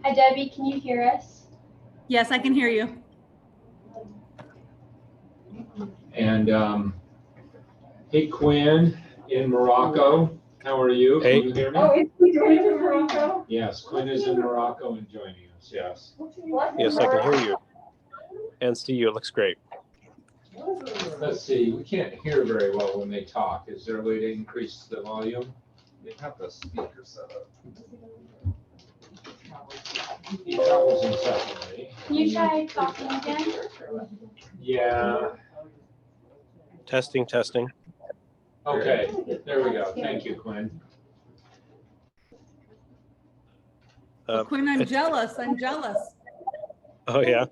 Hi, Debbie, can you hear us? Yes, I can hear you. And hey, Quinn in Morocco, how are you? Hey. Can you hear me? Oh, is he joining from Morocco? Yes, Quinn is in Morocco and joining us, yes. Yes, I can hear you. And Steve, it looks great. Let's see, we can't hear very well when they talk. Is there a way to increase the volume? They have the speaker set up. He travels incessantly. Can you try talking again? Yeah, Testing, testing. okay, there we go. Thank you, Quinn. Quinn, I'm jealous. I'm jealous. Oh yeah.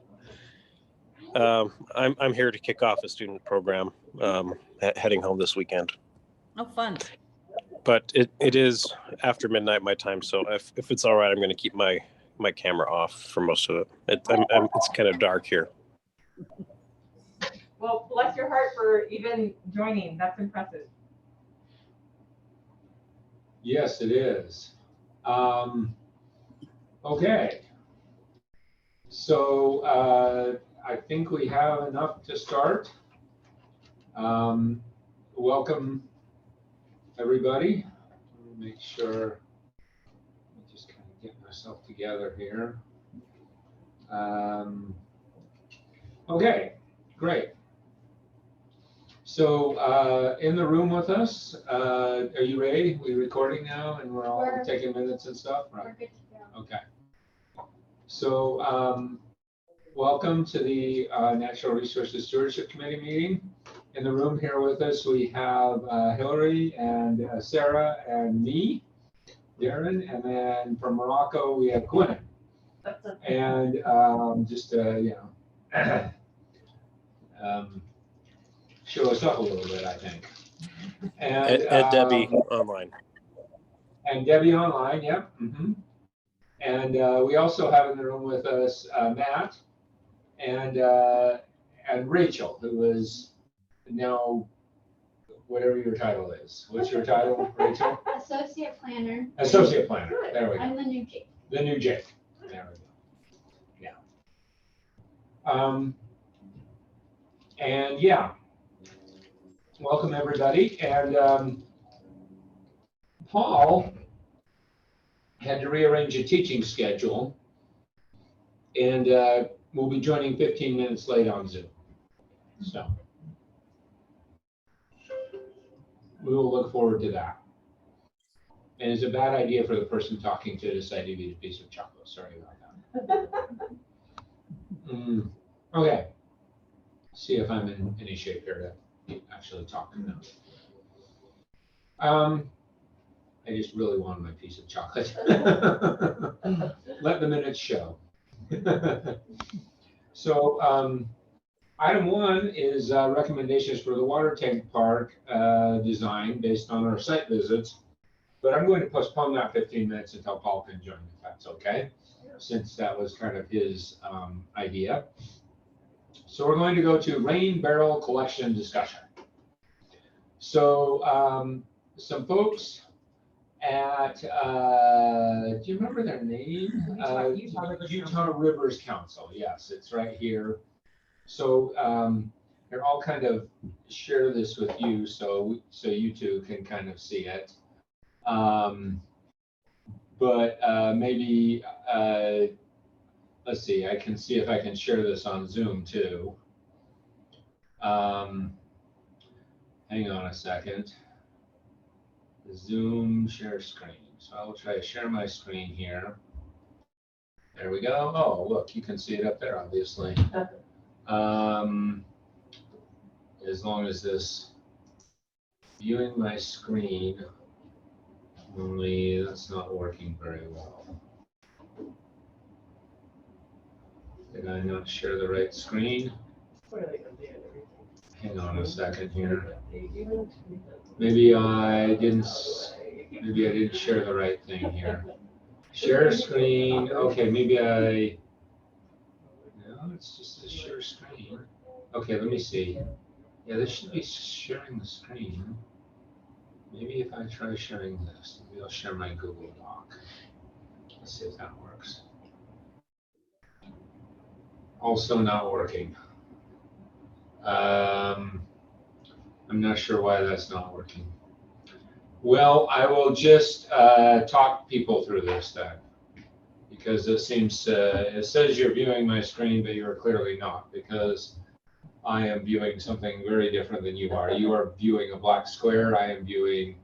I'm here to kick off a student program heading home this weekend. Oh, fun. But it is after midnight my time, so if it's all right, I'm going to keep my camera off for most of it. It's kind of dark here. Well, bless your heart for even joining. That's impressive. Yes, it is. Okay. So I think we have enough to start. Welcome, everybody. Let me make sure. Let me just kind of get myself together here. Okay, great. So in the room with us, are you ready? We're recording now and we're all taking minutes and stuff? Right. We're good to go. Okay. So welcome to the Natural Resources Stewardship Committee meeting. In the room here with us, we have Hillary and Sarah and me, Darren, and then from Morocco, we have Quinn. And just, you know, show us up a little bit, I think. And Debbie online. And Debbie online, yep. Mm-hmm. And we also have in the room with us Matt and Rachel, who is now whatever your title is. What's your title, Rachel? Associate planner. Associate planner. There we go. I'm the new Jake. The new Jake. There we go. Yeah. And yeah, welcome everybody. And Paul had to rearrange a teaching schedule, and we'll be joining 15 minutes late on Zoom. So we will look forward to that. And it's a bad idea for the person talking to decide to eat a piece of chocolate. Sorry about that. Okay. See if I'm in any shape here to actually talk now. I just really wanted my piece of chocolate. Let the minutes show. So item 1 is recommendations for the water tank park design based on our site visits. But I'm going to postpone that 15 minutes until Paul can join, if that's okay, since that was kind of his idea. So we're going to go to rain barrel collection discussion. So some folks at, do you remember their name? Utah Rivers Council. Yes, it's right here. So they're all kind of share this with you, so you two can kind of see it. But maybe let's see. I can see if I can share this on Zoom too. Hang on a second. Zoom share screen. So I will try to share my screen here. There we go. Oh, look, you can see it up there, obviously. As long as this viewing my screen, only that's not working very well. Did I not share the right screen? Hang on a second here. Maybe I didn't share the right thing here. Share screen. Okay, maybe no, it's just a share screen. Okay, let me see. Yeah, this should be sharing the screen. Maybe if I try sharing this, maybe I'll share my Google Doc. Let's see if that works. Also not working. I'm not sure why that's not working. Well, I will just talk people through this then, because it seems it says you're viewing my screen, but you're clearly not, because I am viewing something very different than you are. You are viewing a black square. I am viewing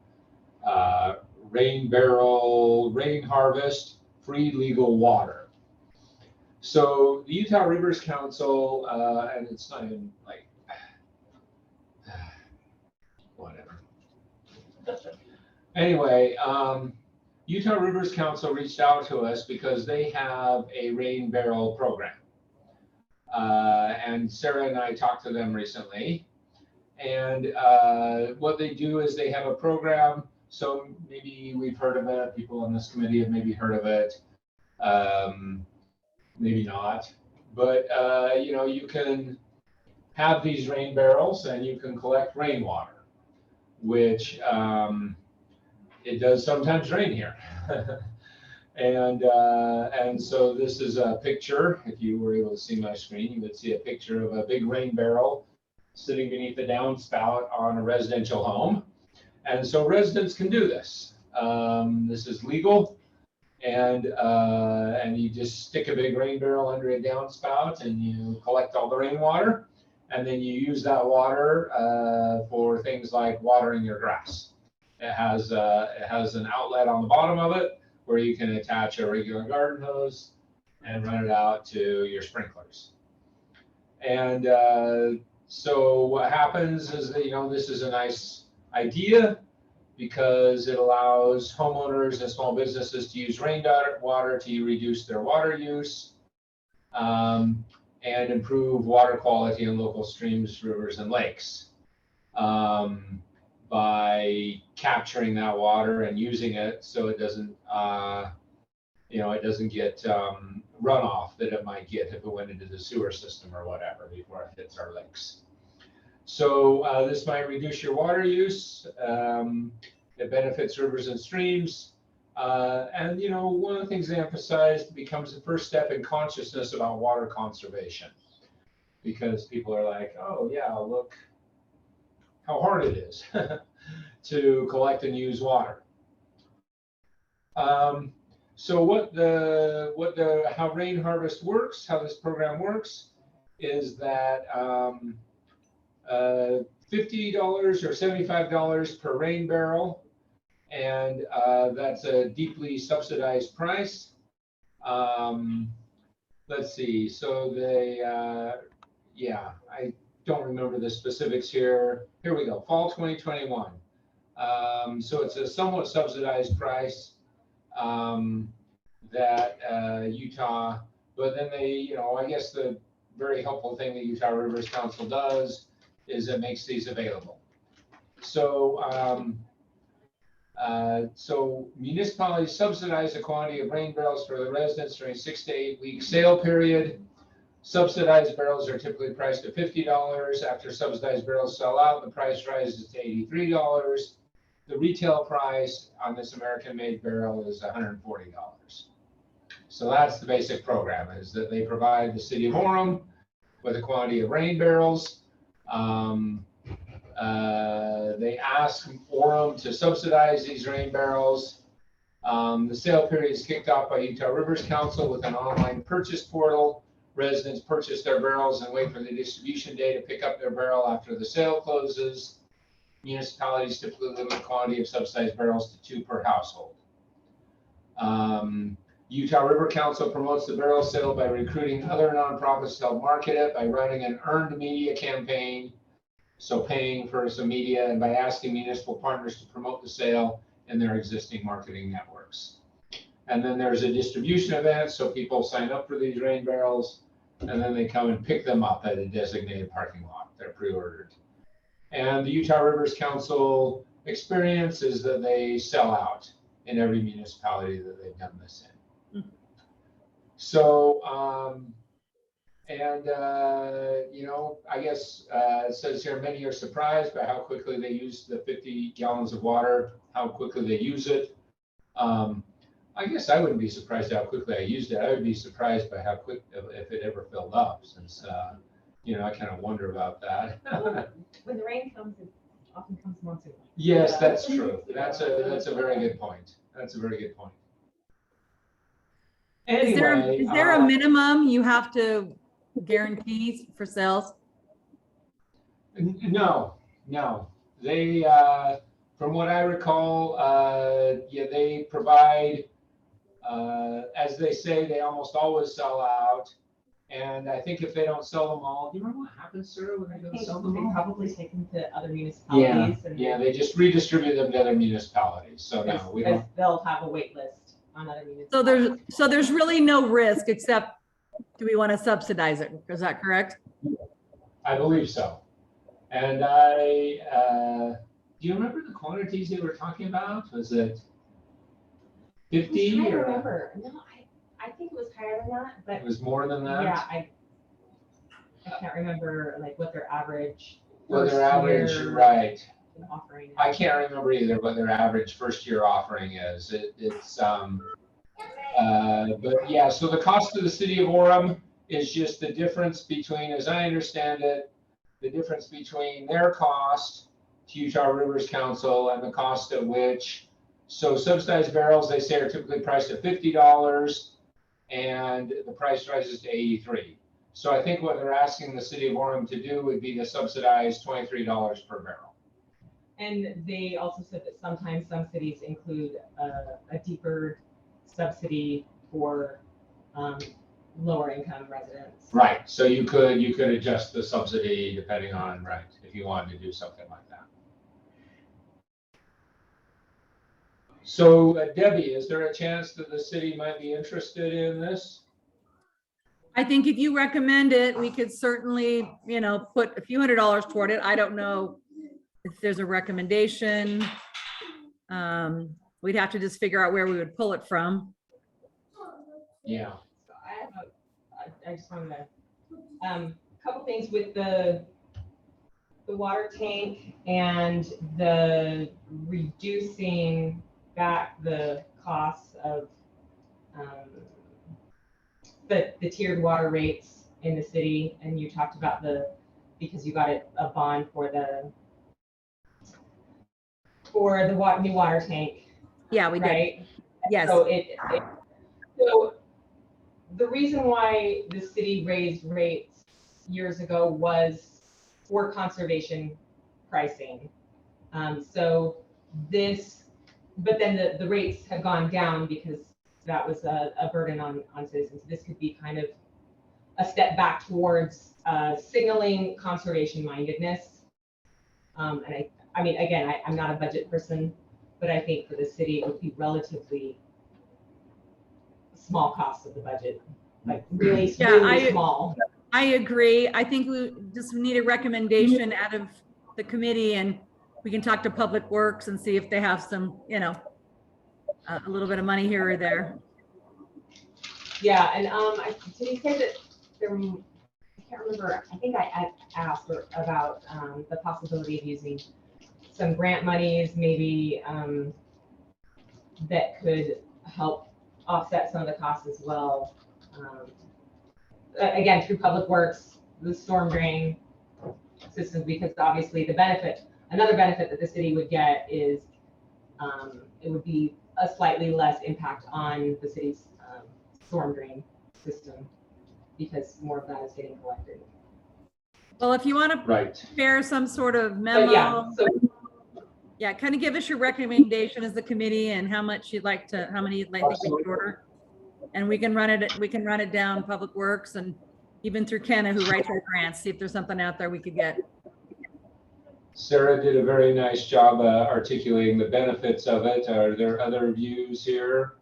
rain barrel, rain harvest, free legal water. So the Utah Rivers Council, and it's not even like, whatever. Anyway, Utah Rivers Council reached out to us because they have a rain barrel program. And Sarah and I talked to them recently. And what they do is they have a program. So maybe we've heard of it. People on this committee have maybe heard of it. Maybe not. But, you know, you can have these rain barrels and you can collect rainwater, which it does sometimes rain here. And so this is a picture. If you were able to see my screen, you would see a picture of a big rain barrel sitting beneath the downspout on a residential home. And so residents can do this. This is legal. And you just stick a big rain barrel under a downspout and you collect all the rainwater. And then you use that water for things like watering your grass. It has an outlet on the bottom of it where you can attach a regular garden hose and run it out to your sprinklers. And so what happens is that, you know, this is a nice idea because it allows homeowners and small businesses to use rainwater to reduce their water use and improve water quality in local streams, rivers, and lakes by capturing that water and using it so it doesn't, you know, it doesn't get runoff that it might get if it went into the sewer system or whatever before it hits our lakes. So this might reduce your water use. It benefits rivers and streams. And, you know, one of the things they emphasized becomes the first step in consciousness about water conservation. Because people are like, oh, yeah, look how hard it is to collect and use water. So how rain harvest works, how this program works, is that $50 or $75 per rain barrel, and that's a deeply subsidized price. Let's see. So they, yeah, I don't remember the specifics here. Here we go. Fall 2021. So it's a somewhat subsidized price that Utah, but then they, you know, I guess the very helpful thing that Utah Rivers Council does is it makes these available. So, so municipalities subsidize the quantity of rain barrels for the residents during 6 to 8 week sale period. Subsidized barrels are typically priced at $50. After subsidized barrels sell out, the price rises to $83. The retail price on this American-made barrel is $140. So that's the basic program, is that they provide the city of Orem with a quantity of rain barrels. They ask Orem to subsidize these rain barrels. The sale period is kicked off by Utah Rivers Council with an online purchase portal. Residents purchase their barrels and wait for the distribution day to pick up their barrel after the sale closes. Municipalities typically limit the quantity of subsidized barrels to 2 per household. Utah River Council promotes the barrel sale by recruiting other nonprofits to help market it, by running an earned media campaign, so paying for some media, and by asking municipal partners to promote the sale in their existing marketing networks. And then there's a distribution event, so people sign up for these rain barrels, and then they come and pick them up at a designated parking lot. They're pre-ordered. And the Utah Rivers Council experience is that they sell out in every municipality that they've done this in. So And, you know, I guess it says here, many are surprised by how quickly they use the 50 gallons of water, how quickly they use it. I guess I wouldn't be surprised how quickly I used it. I would be surprised by how quick, if it ever filled up, since, you know, I kind of wonder about that. When the rain comes, it often comes monsoon. Yes, that's true. That's a very good point. That's a very good point. Anyway, Is there a minimum you have to guarantee for sales? No, no. They, from what I recall, yeah, they provide, as they say, they almost always sell out. And I think if they don't sell them all, do you remember what happens, Sarah, when they don't sell them They all? probably take them to other Yeah, municipalities. And yeah, they just redistribute them to other municipalities. So no, we don't. they'll have a wait list on other municipalities. So there's really no risk except, do we want to subsidize it? Is that correct? I believe so. And do you remember the quantities they were talking about? Was it 50 I don't or? remember. No, I think it was higher than that, but It was more than that? yeah, I can't remember like what their average. Well, their first average, year right. offering is. I can't remember either what their average first year offering is. But yeah, so the cost to the city of Orem is just the difference between, as I understand it, the difference between their cost to Utah Rivers Council and the cost at which, so subsidized barrels, they say, are typically priced at $50 and the price rises to 83. So I think what they're asking the city of Orem to do would be to subsidize $23 per barrel. And they also said that sometimes some cities include a deeper subsidy for lower income residents. Right, so you could adjust the subsidy depending on, right, if you wanted to do something like that. So Debbie, is there a chance that the city might be interested in this? I think if you recommend it, we could certainly, you know, put a few $100s toward it. I don't know if there's a recommendation. We'd have to just figure out where we would pull it from. Yeah. So I just wanted to, couple things with the water tank and the reducing back the costs of the tiered water rates in the city. And you talked about because you got a bond for the new water tank. Yeah, we did. Right? Yes. So so the reason why the city raised rates years ago was for conservation pricing. But then the rates have gone down because that was a burden on citizens. This could be kind of a step back towards signaling conservation mindedness. And I mean, again, I'm not a budget person, but I think for the city, it would be relatively small cost of the budget, like really small. I agree. I think we just need a recommendation out of the committee, and we can talk to Public Works and see if they have some, you know, a little bit of money here or there. Yeah, and did you say that there? I can't remember. I think I asked about the possibility of using some grant monies, maybe that could help offset some of the costs as well. Again, through Public Works, the storm drain systems, because obviously another benefit that the city would get is it would be a slightly less impact on the city's storm drain system because more of that is getting collected. Well, if you want to prepare some sort of memo, yeah, kind of give us your recommendation as the committee and how many you'd like to order. And we can run it down Public Works and even through Kenna, who writes our grants, see if there's something out there we could get. Sarah did a very nice job articulating the benefits of it. Are there other views here?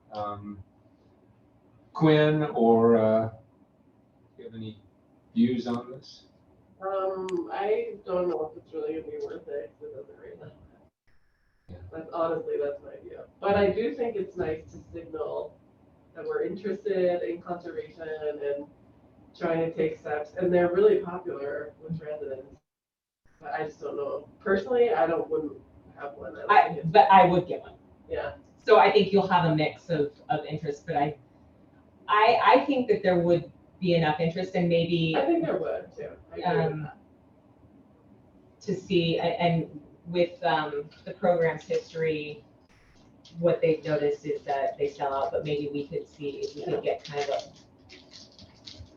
Quinn, or do you have any views on this? I don't know if it's really gonna be worth it because it doesn't rain. Yeah. That's my view. But I do think it's nice to signal that we're interested in conservation and trying to take steps, and they're really popular with residents. But I just don't know. Personally, wouldn't have one. But I would get one. Yeah. So I think you'll have a mix of interest, but I think that there would be enough interest, and maybe I think there would too. I agree with that. to see, and with the program's history, what they've noticed is that they sell out, but maybe we could see if we could get kind of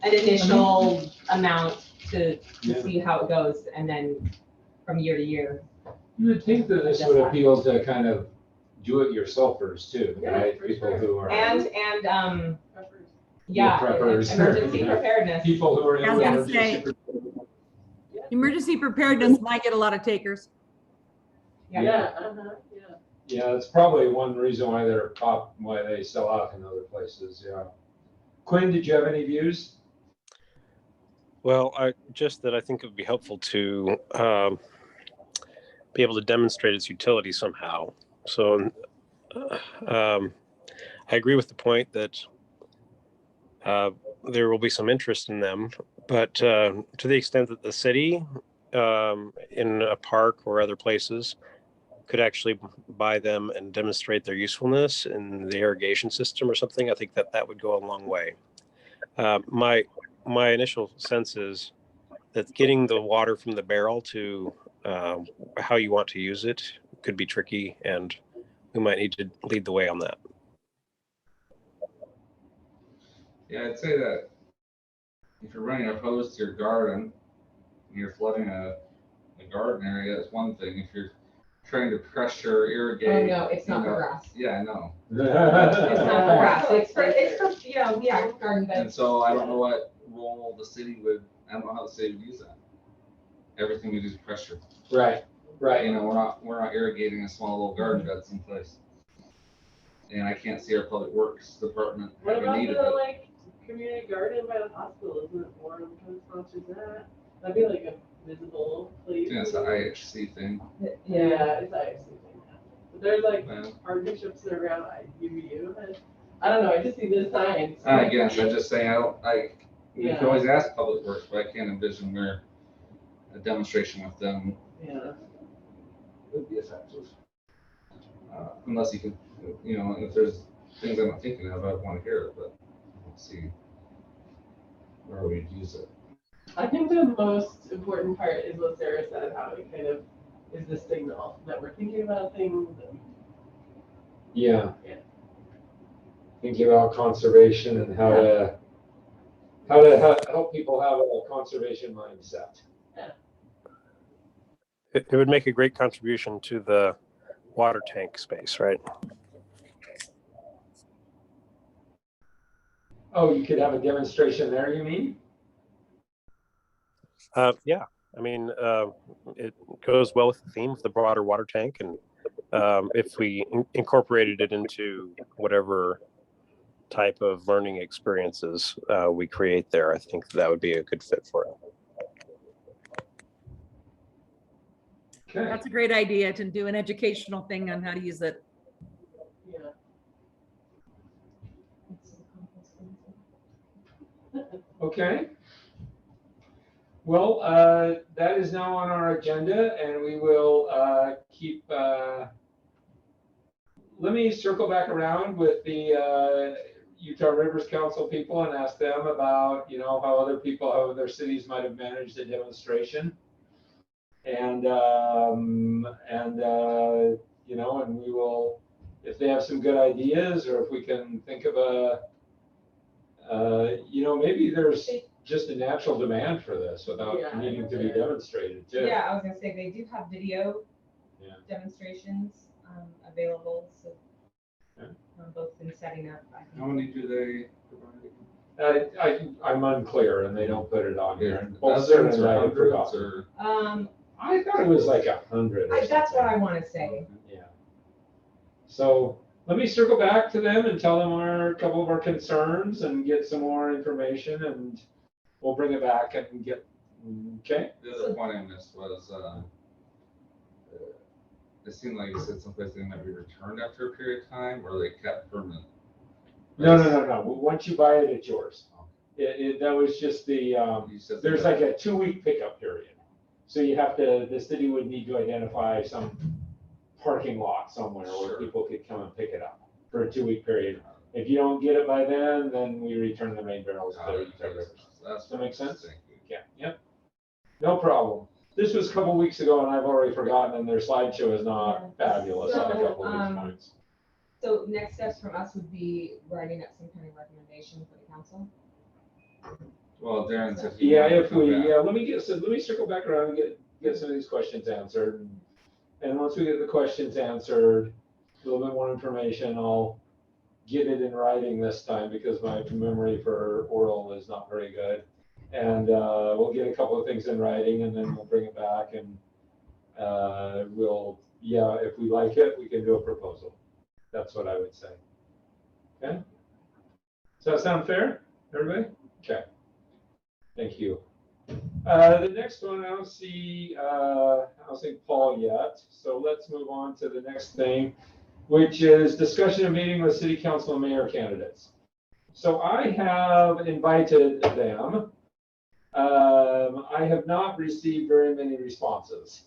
an initial amount to see how it goes, and then from year to year. You would think that this would appeal to kind of do-it-yourselfers too, Yeah, right? for People sure. who are Preppers. Yeah, preppers. emergency preparedness. people who are I was in gonna say- Emergency preparedness might get a lot of takers. Yeah. Yeah. Yeah. Yeah, that's probably one reason why why they sell out in other places. Yeah. Quinn, did you have any views? Well, I think it would be helpful to be able to demonstrate its utility somehow. So I agree with the point that there will be some interest in them, but to the extent that the city in a park or other places could actually buy them and demonstrate their usefulness in the irrigation system or something, I think that would go a long way. My initial sense is that getting the water from the barrel to how you want to use it could be tricky, and we might need to lead the way on that. Yeah, I'd say that if you're running a hose to your garden and you're flooding a garden area, that's one thing. If you're trying to pressure irrigate. Oh, no, it's not for grass. Yeah, I know. It's not for grass. It's for garden beds. And so I don't know what role the city would, I don't know how the city would use that. Everything we do is pressure. Right. You know, we're not irrigating a small little garden bed someplace. And I can't see our public works department What having about need the of it. community garden by the hospital? Isn't it more kind of sponsors that? That'd be like a visible place. Yeah, it's the IHC thing. Yeah, it's IFC thing. But there's Yeah. partnerships that are around UVU. I don't know. I just see this sign. I guess I'm just saying you Yeah. can always ask public works, but I can't envision where a demonstration with them Yeah. would be effective. Unless you could, if there's things I'm not thinking of, I want to hear it, but let's see where we'd use it. I think the most important part is what Sarah said, how it kind of is the signal that we're thinking about things. Yeah. Yeah. Thinking about conservation and how to help people have a conservation mindset. It would make a great contribution to the water tank space, right? Oh, you could have a demonstration there, you mean? Yeah, I mean, it goes well with the theme of the broader water tank, and if we incorporated it into whatever type of learning experiences we create there, I think that would be a good fit for it. Okay. That's a great idea to do an educational thing on how to use it. Yeah. Okay. Well, that is now on our agenda, and we will keep. Let me circle back around with the Utah Rivers Council people and ask them about, how other cities might have managed a demonstration, and we will, if they have some good ideas, or if we can think of maybe there's just a natural demand for this without needing to be demonstrated too. Yeah, I was gonna say they do have video demonstrations available, so both been setting up. How many do they provide? I'm unclear, and they don't put it on here. Dozens or I hundreds forgot. or? I thought it was like 100. That's what I want to say. Yeah. So let me circle back to them and tell them a couple of our concerns and get some more information, and we'll bring it back and get. Okay. The other point I missed was it seemed like you said someplace they might be returned after a period of time, or they kept permanent. No. Once you buy it, it's yours. That was just the, You said there's that. like a 2-week pickup period. So you have to, the city would need to identify some parking lot somewhere where Sure. people could come and pick it up for a 2-week period. If you don't get it by then we return the rain barrels to Utah Rivers. Does that make sense? Thank you. Yeah, yep. No problem. This was a couple weeks ago and I've already forgotten and their slideshow is not fabulous on a couple of these points. So next steps from us would be writing up some kind of recommendation for the council. Well, Darren said he Yeah, wanted to if come we, back. yeah, let me circle back around and get some of these questions answered. And once we get the questions answered, a little bit more information, I'll get it in writing this time because my memory for oral is not very good. And we'll get a couple of things in writing and then we'll bring it back and if we like it, we can do a proposal. That's what I would say. Okay? Does that sound fair, everybody? Okay. Thank you. The next one, I don't see Paul yet. So let's move on to the next thing, which is discussion of meeting with city council and mayor candidates. So I have invited them. I have not received very many responses.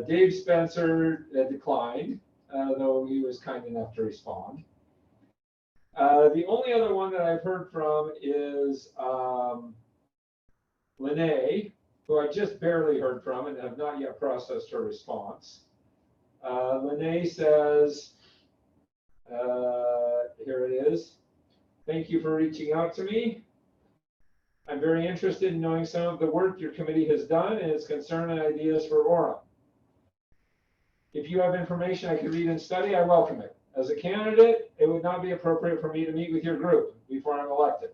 Dave Spencer declined, though he was kind enough to respond. The only other one that I've heard from is Lene, who I just barely heard from and have not yet processed her response. Lene says, here it is. Thank you for reaching out to me. I'm very interested in knowing some of the work your committee has done and its concern and ideas for Orem. If you have information I can read and study, I welcome it. As a candidate, it would not be appropriate for me to meet with your group before I'm elected.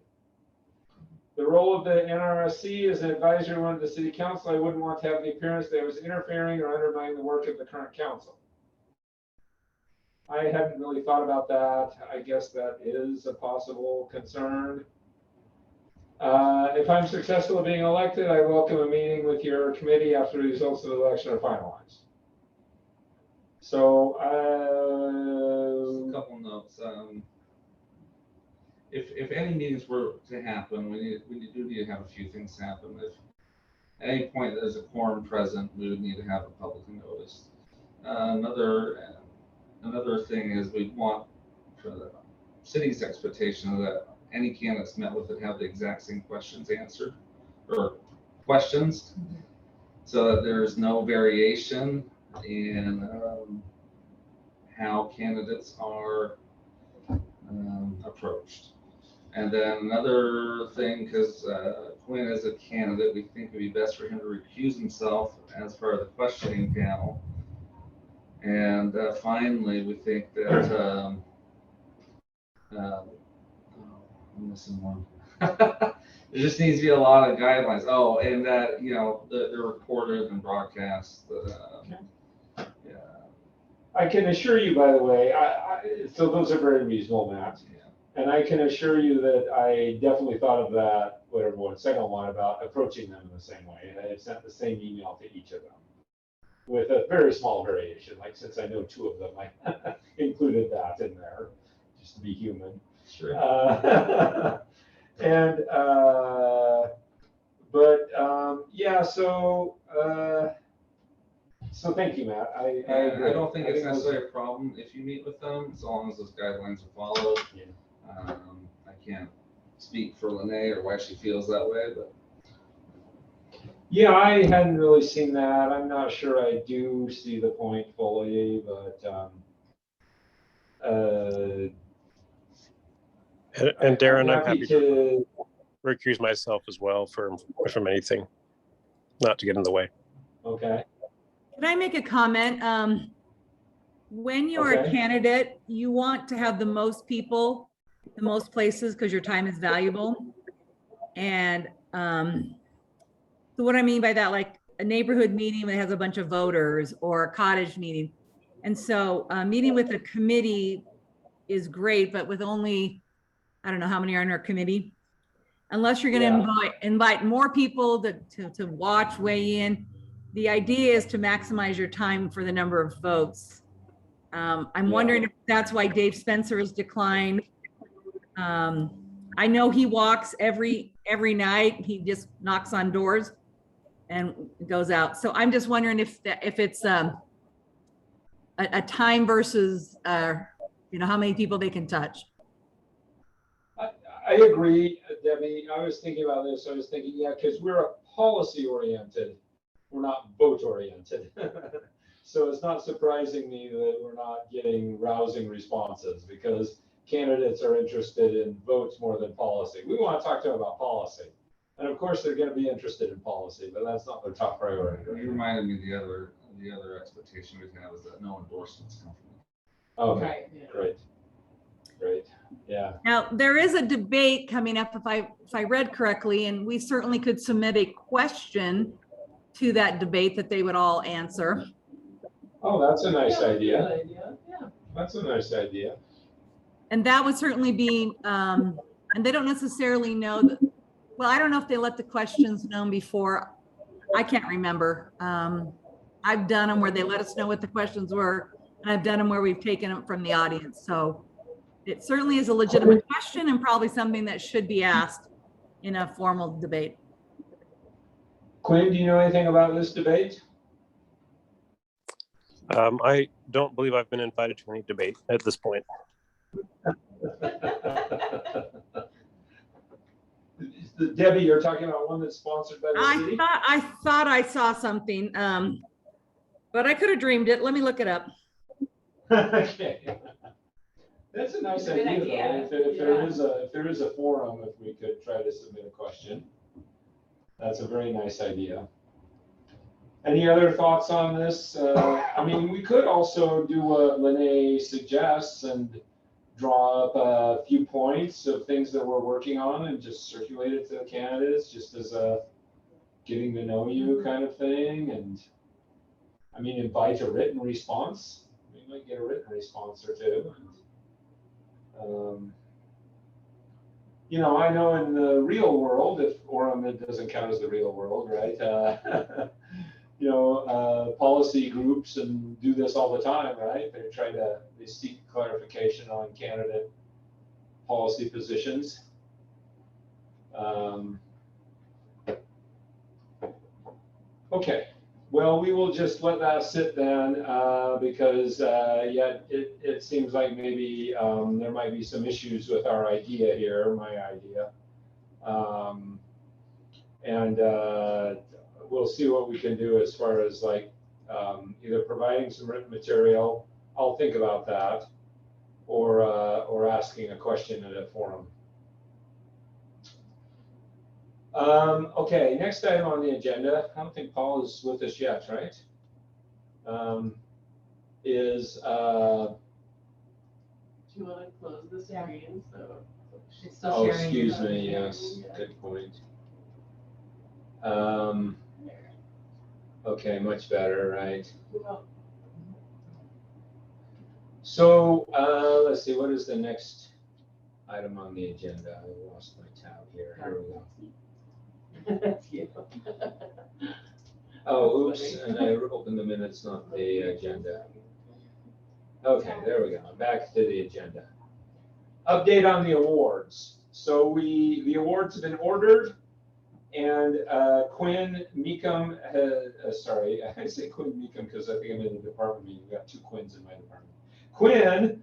The role of the NRSC as an advisory one of the city council, I wouldn't want to have the appearance that I was interfering or undermining the work of the current council. I hadn't really thought about that. I guess that is a possible concern. If I'm successful in being elected, I welcome a meeting with your committee after the results of the election are finalized. So, Just a couple notes. If any meetings were to happen, we do need to have a few things happen. If at any point there's a quorum present, we would need to have it publicly noticed. Another thing is we want for the city's expectation that any candidates met with it have the exact same questions answered or questions, so that there's no variation in how candidates are approached. And then another thing, because Quinn is a candidate, we think it would be best for him to recuse himself as part of the questioning panel. And finally, we think that I'm missing one. There just needs to be a lot of guidelines. Oh, and that they're recorded and broadcast. Yeah. I can assure you, by the way, so those are very reasonable, Matt. Yeah. And I can assure you that I definitely thought of that, second one about approaching them in the same way. And I have sent the same email to each of them with a very small variation. Like, since I know 2 of them, I included that in there just to be human. Sure. So thank you, Matt. I don't think it's necessarily a problem if you meet with them, as long as those guidelines are followed. Yeah. I can't speak for Lene or why she feels that way, but. Yeah, I hadn't really seen that. I'm not sure I do see the point fully, but and Darren, I'm happy to to. recuse myself as well from anything, not to get in the way. Okay. Can I make a comment? When you're a Okay. candidate, you want to have the most people, the most places, because your time is valuable. And so what I mean by that, like a neighborhood meeting that has a bunch of voters or a cottage meeting. And so meeting with a committee is great, but with only, I don't know how many are in our committee. Unless you're going to invite more people to watch, weigh in. The idea is to maximize your time for the number of votes. I'm wondering if that's why Dave Spencer has declined. I know he walks every night. He just knocks on doors and goes out. So I'm just wondering if it's a time versus how many people they can touch. I agree, Debbie. I was thinking about this. I was thinking, yeah, because we're a policy oriented, we're not vote oriented. So it's not surprising me that we're not getting rousing responses, because candidates are interested in votes more than policy. We want to talk to them about policy. And of course, they're going to be interested in policy, but that's not their top priority. You reminded me the other expectation we have is that no endorsements come from it. Okay, Right, yeah. great, yeah. Now, there is a debate coming up, if I read correctly, and we certainly could submit a question to that debate that they would all answer. Oh, that's a nice idea. Good idea. Yeah. That's a nice idea. And that would certainly be, and they don't necessarily know that, well, I don't know if they let the questions known before. I can't remember. I've done them where they let us know what the questions were, and I've done them where we've taken them from the audience. So it certainly is a legitimate question and probably something that should be asked in a formal debate. Quinn, do you know anything about this debate? I don't believe I've been invited to any debate at this point. Debbie, you're talking about one that's sponsored by the city? I thought I saw something, but I could have dreamed it. Let me look it up. Okay. That's a nice It's a good idea, idea. though. If there is a forum, if we could try to submit a question. That's a very nice idea. Any other thoughts on this? I mean, we could also do what Lene suggests and draw up a few points of things that we're working on and just circulate it to the candidates, just as a getting to know you kind of thing. And I mean, invite a written response. We might get a written response or two. And, I know in the real world, if Orem doesn't count as the real world, right? Policy groups and do this all the time, right? They seek clarification on candidate policy positions. Okay, well, we will just let that sit then, because it seems like maybe there might be some issues with our idea here, my idea. We'll see what we can do as far as either providing some written material, I'll think about that, or asking a question at a forum. Okay, next item on the agenda, I don't think Paul is with us yet, right? Is Do you want to close the screen? So. It's still oh, sharing. excuse me, yes, good point. Okay, much better, right? So let's see, what is the next item on the agenda? I lost my tab here. Here we go. That's you. Oh, oops, and I opened the minutes, not the agenda. Okay, there we go. Back to the agenda. Update on the awards. So the awards have been ordered, and Quinn Meekum sorry, I say Quinn Meekum because I think I'm in the department meeting. We've got two Quinns in my department. Quinn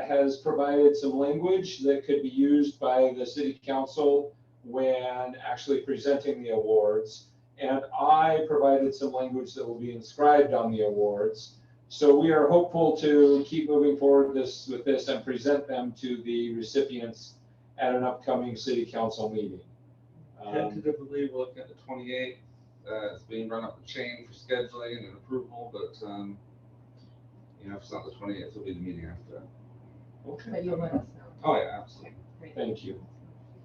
has provided some language that could be used by the city council when actually presenting the awards. And I provided some language that will be inscribed on the awards. So we are hopeful to keep moving forward with this and present them to the recipients at an upcoming city council meeting. Tentatively, we're looking at the 28th. It's being run up the chain for scheduling and approval, but if it's not the 28th, it'll be the meeting after that. Okay. But you'll let us know. Oh yeah, absolutely. Thank you.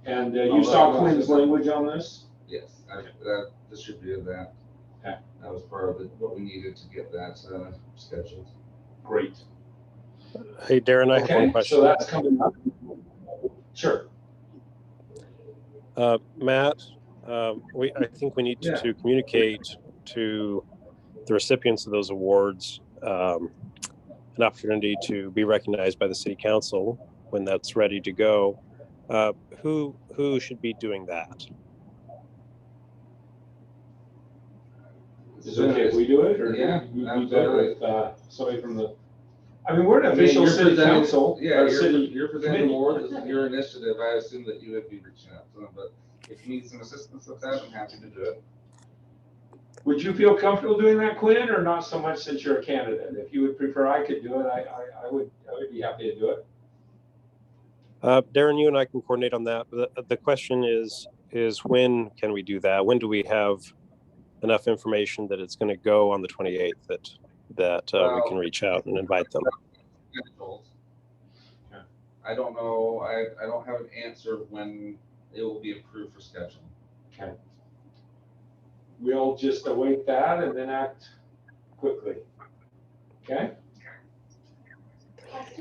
And you saw Quinn's language on this? Yes, I distributed that. Okay. That was part of what we needed to get that scheduled. Great. Hey, Darren, I have one question. So that's coming up. Sure. Matt, I think we need to communicate to the recipients of those awards an opportunity to be recognized by the city council when that's ready to go. Who should be doing that? Is it okay if we do it, or Yeah, you'd be absolutely. better with somebody from the? I mean, we're an I mean, official you're city presenting- council. Yeah, or city you're presenting committee. more, this is your initiative, I assume that you would be reaching out to them, but if you need some assistance with that, I'm happy to do it. Would you feel comfortable doing that, Quinn, or not so much since you're a candidate? If you would prefer I could do it, I would be happy to do it. Darren, you and I can coordinate on that. The question is when can we do that? When do we have enough information that it's going to go on the 28th that we can reach out and invite them? I don't know, I don't have an answer when it will be approved for scheduling. Okay. We'll just await that and then act quickly. Okay?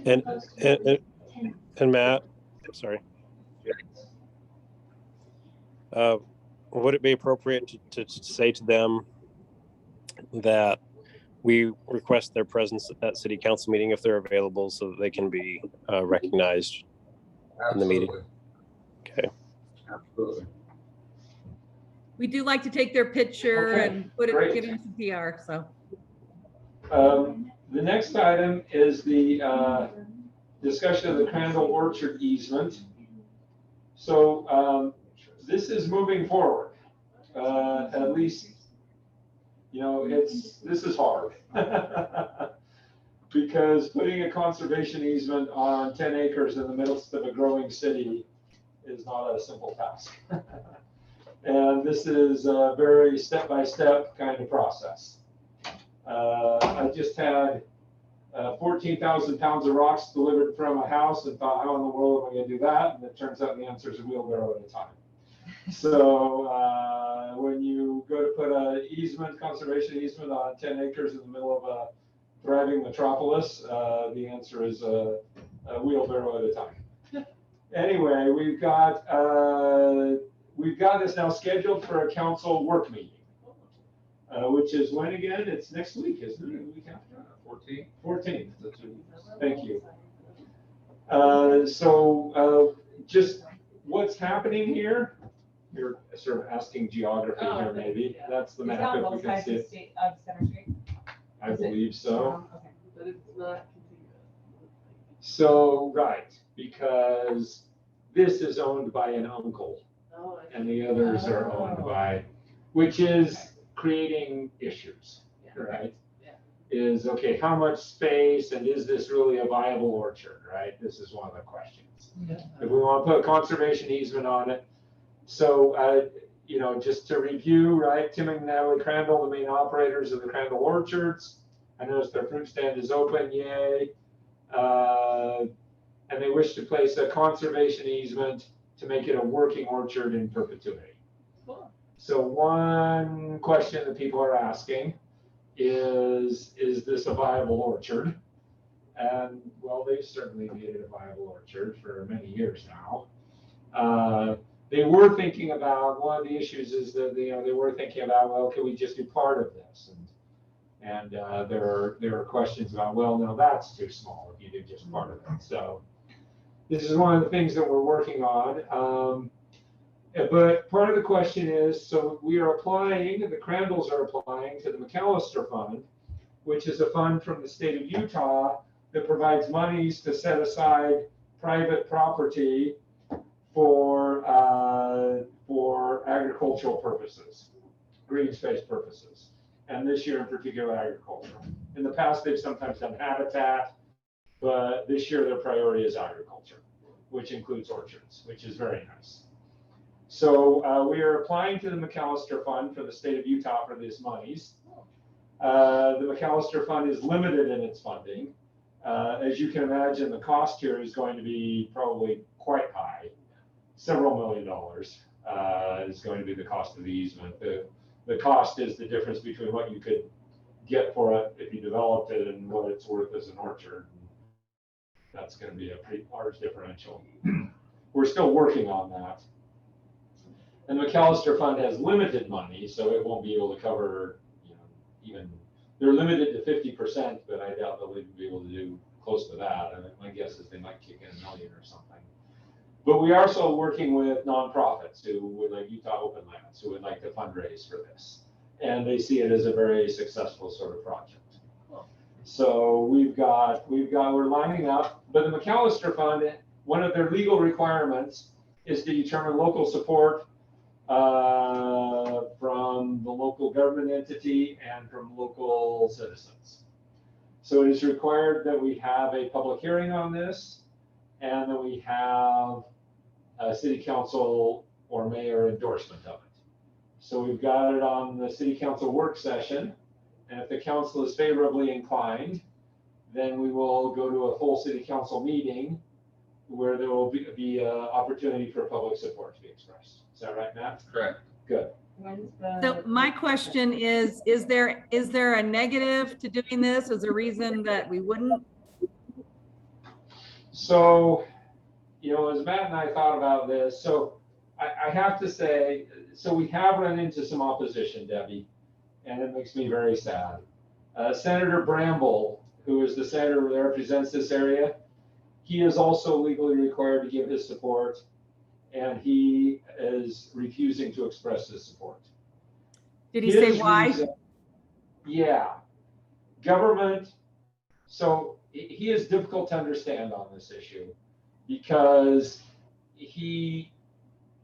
And Matt, sorry. Would it be appropriate to say to them that we request their presence at that city council meeting if they're available so that they can be recognized in the meeting? Okay. Absolutely. We do like to take their picture Okay, and put it, great. give them some PR, so. The next item is the discussion of the Crandall Orchard easement. So this is moving forward. At least, you know, this is hard. Because putting a conservation easement on 10 acres in the midst of a growing city is not a simple task. And this is a very step-by-step kind of process. I just had 14,000 pounds of rocks delivered from a house and thought, how in the world am I going to do that? And it turns out the answer is a wheelbarrow at a time. So when you go to put an easement, conservation easement on 10 acres in the middle of a thriving metropolis, the answer is a wheelbarrow at a time. Anyway, we've got this now scheduled for a council work meeting, which is when again? It's next week, isn't it? The week after? 14th. Thank you. So just what's happening here? You're sort of asking geography here, maybe. That's the map if we can see it. Of Center Street? I believe so. Okay. But it's not contiguous. So, right, because this is owned by an uncle Oh, I see. and the others are owned by, which is creating issues, Yeah. right? Yeah. Is, okay, how much space and is this really a viable orchard, right? This is one of the questions. Yeah. If we want to put a conservation easement on it. So, you know, just to review, right, Tim and Natalie Crandall, the main operators of the Crandall Orchards. I noticed their fruit stand is open, yay. And they wish to place a conservation easement to make it a working orchard in perpetuity. Cool. So one question that people are asking is this a viable orchard? And well, they've certainly made it a viable orchard for many years now. They were thinking about, one of the issues is that, you know, they were thinking about, well, can we just do part of this? And there are questions about, well, no, that's too small if you do just part of it. So this is one of the things that we're working on. But part of the question is, so we are applying, the Crandalls are applying to the McAllister Fund, which is a fund from the state of Utah that provides monies to set aside private property for agricultural purposes, green space purposes, and this year in particular agriculture. In the past, they've sometimes done habitat, but this year their priority is agriculture, which includes orchards, which is very nice. So we are applying to the McAllister Fund for the state of Utah for these monies. The McAllister Fund is limited in its funding. As you can imagine, the cost here is going to be probably quite high. Several $1 million is going to be the cost of the easement. The cost is the difference between what you could get for it if you developed it and what it's worth as an orchard. That's going to be a pretty large differential. We're still working on that. And the McAllister Fund has limited money, so it won't be able to cover, you know, even, they're limited to 50%, but I doubt they'll even be able to do close to that. And my guess is they might kick in $1 million or something. But we are also working with nonprofits who would, like Utah Open Lands, who would like to fundraise for this. And they see it as a very successful sort of project. So we're lining up, but the McAllister Fund, one of their legal requirements is to determine local support from the local government entity and from local citizens. So it is required that we have a public hearing on this, and that we have a city council or mayor endorsement of it. So we've got it on the city council work session, and if the council is favorably inclined, then we will go to a full city council meeting where there will be an opportunity for public support to be expressed. Is that right, Matt? Correct. Good. So my question is there a negative to doing this? Is there a reason that we wouldn't? So, as Matt and I thought about this, so I have to say, so we have run into some opposition, Debbie, and it makes me very sad. Senator Bramble, who is the senator that represents this area, he is also legally required to give his support, and he is refusing to express his support. Did he say why? Yeah. Government, so he is difficult to understand on this issue because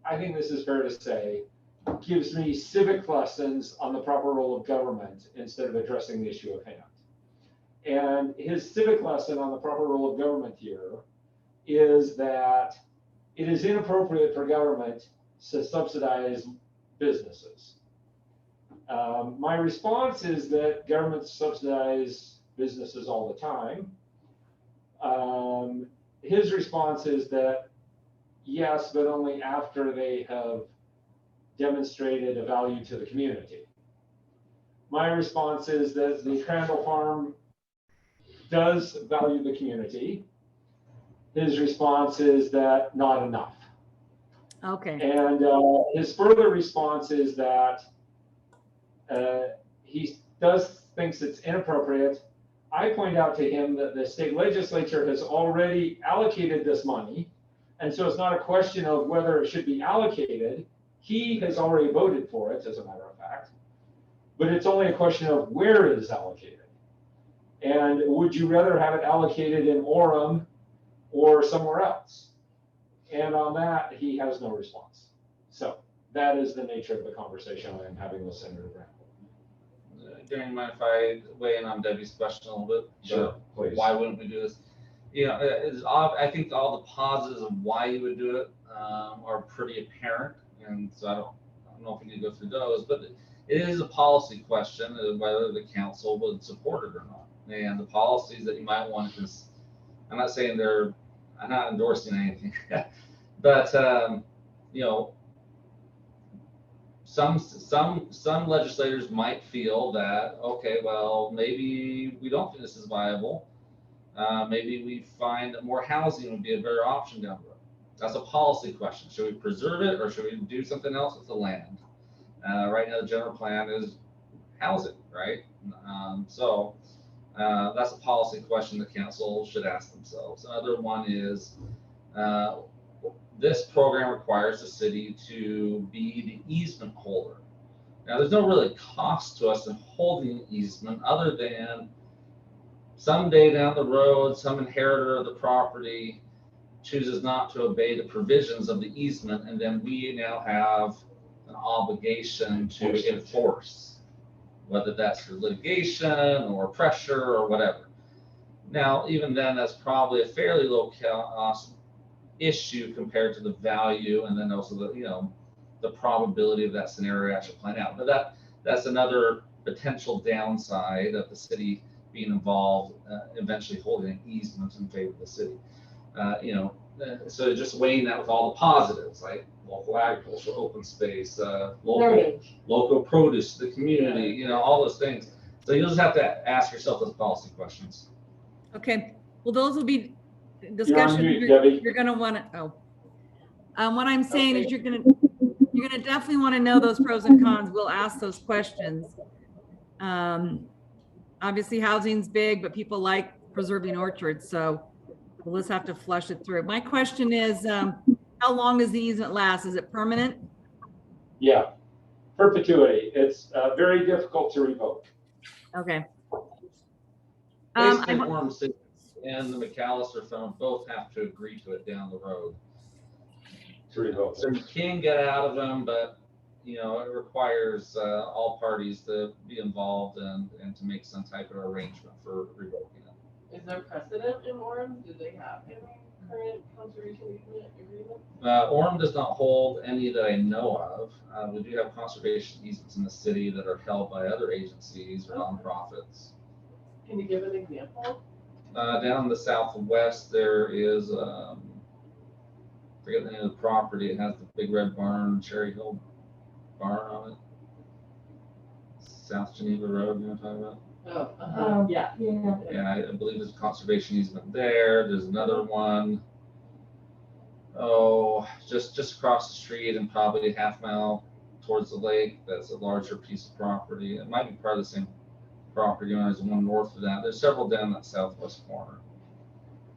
I think this is fair to say, gives me civic lessons on the proper role of government instead of addressing the issue at hand. And his civic lesson on the proper role of government here is that it is inappropriate for government to subsidize businesses. My response is that governments subsidize businesses all the time. His response is that yes, but only after they have demonstrated a value to the community. My response is that the Crandall farm does value the community. His response is that not enough. Okay. And his further response is that he thinks it's inappropriate. I point out to him that the state legislature has already allocated this money. And so it's not a question of whether it should be allocated. He has already voted for it, as a matter of fact. But it's only a question of where it is allocated. And would you rather have it allocated in Orem or somewhere else? And on that, he has no response. So that is the nature of the conversation I'm having with Senator Grant. Do you mind if I weigh in on Debbie's question a little bit? Sure, please. Why wouldn't we do this? I think all the positives of why you would do it are pretty apparent, and so I don't know if we need to go through those, but it is a policy question of whether the council would support it or not. And the policies that you might want to, I'm not saying I'm not endorsing anything, but some legislators might feel that, okay, well, maybe we don't think this is viable. Maybe we find that more housing would be a better option down the road. That's a policy question. Should we preserve it or should we do something else with the land? Right now, the general plan is housing, right? So that's a policy question the council should ask themselves. Another one is this program requires the city to be the easement holder. Now, there's no really cost to us in holding an easement other than someday down the road, some inheritor of the property chooses not to obey the provisions of the easement, and then we now have an obligation to enforce, whether that's through litigation or pressure or whatever. Now, even then, that's probably a fairly low cost issue compared to the value, and then also the probability of that scenario actually playing out. But that's another potential downside of the city being involved, eventually holding an easement in favor of the city. So just weighing that with all the positives, like local agriculture, open space, local produce, the community, all those things. So you'll just have to ask yourself those policy questions. Okay. Well, those will be discussions you're going to want to. What I'm saying is you're going to definitely want to know those pros and cons. We'll ask those questions. Obviously, housing's big, but people like preserving orchards, so we'll just have to flush it through. My question is, how How long does the easement last? Is it permanent? Yeah, perpetuity. It's very difficult to revoke. Okay. Basically, I- Orem City and the McAllister firm both have to agree to it down the road. To revoke. So you can get out of them, but you know, it requires all parties to be involved and to make some type of arrangement for revoking it. Is there precedent in Orem? Do they have any current conservation easement agreement? Orem does not hold any that I know of. We do have conservation easements in the city that are held by other agencies or nonprofits. Can you give an example? Down in the southwest, there is, I forget the name of the property. It has the big red barn, Cherry Hill barn on it. South Geneva Road, you know what I'm talking about? Oh, yeah. Yeah, I believe there's a conservation easement there. There's another one. Oh, just across the street and probably a half mile towards the lake. That's a larger piece of property. It might be part of the same property owner. There's one north of that. There's several down that southwest corner.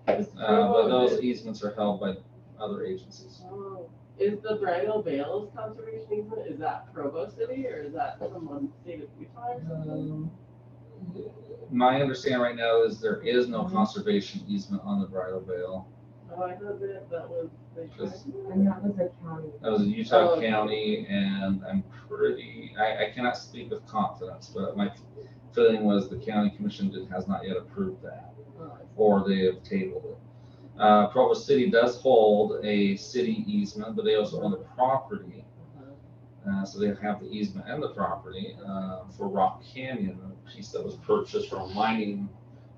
But those easements are held by other agencies. Oh. Is the Bridal Veils conservation easement, is that Provo City or is that someone state of Utah or something? My understanding right now is there is no conservation easement on the Bridal Veil. Oh, I heard that was. And that was a county. That was in Utah Oh, okay. County, and I'm I cannot speak with confidence, but my feeling was the county commission has not yet approved that, or they have tabled it. Provo City does hold a city easement, but they also own the property. So they have the easement and the property for Rock Canyon, a piece that was purchased from a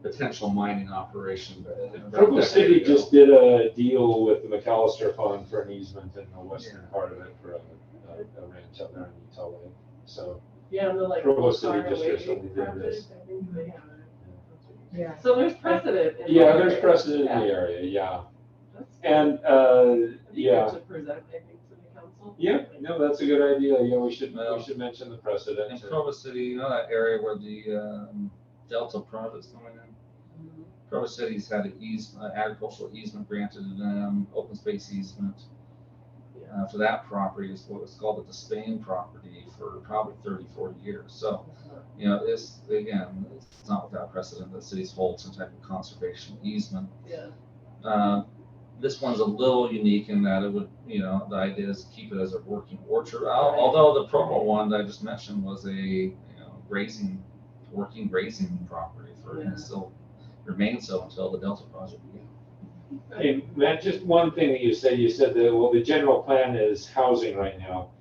potential mining operation. Provo City just did a deal with the McAllister Fund for an easement in the western part of it for a ranch up there in Utah Lake. So Yeah, and the like. Provo City far just away recently did properties, this. I think they have it. Yeah. So there's precedent. in Yeah, there. there's precedent in the area, yeah. That's And, good yeah. To present, I think, to the council. Yeah, no, that's a good idea. Yeah, we should mention the precedent. In Provo City, you know that area where the Delta project's going in? Provo City's had an agricultural easement granted to them, open space easement. For that property is what was called the Despain property for probably 30, 40 years. So, you know, it's not without precedent that cities hold some type of conservation easement. Yeah. This one's a little unique in that it would, you know, the idea is to keep it as a working orchard. Although the Provo one that I just mentioned was a, working grazing property and still remains so until the Delta project began. Hey, Matt, just one thing that you said that, well, the general plan is housing right now,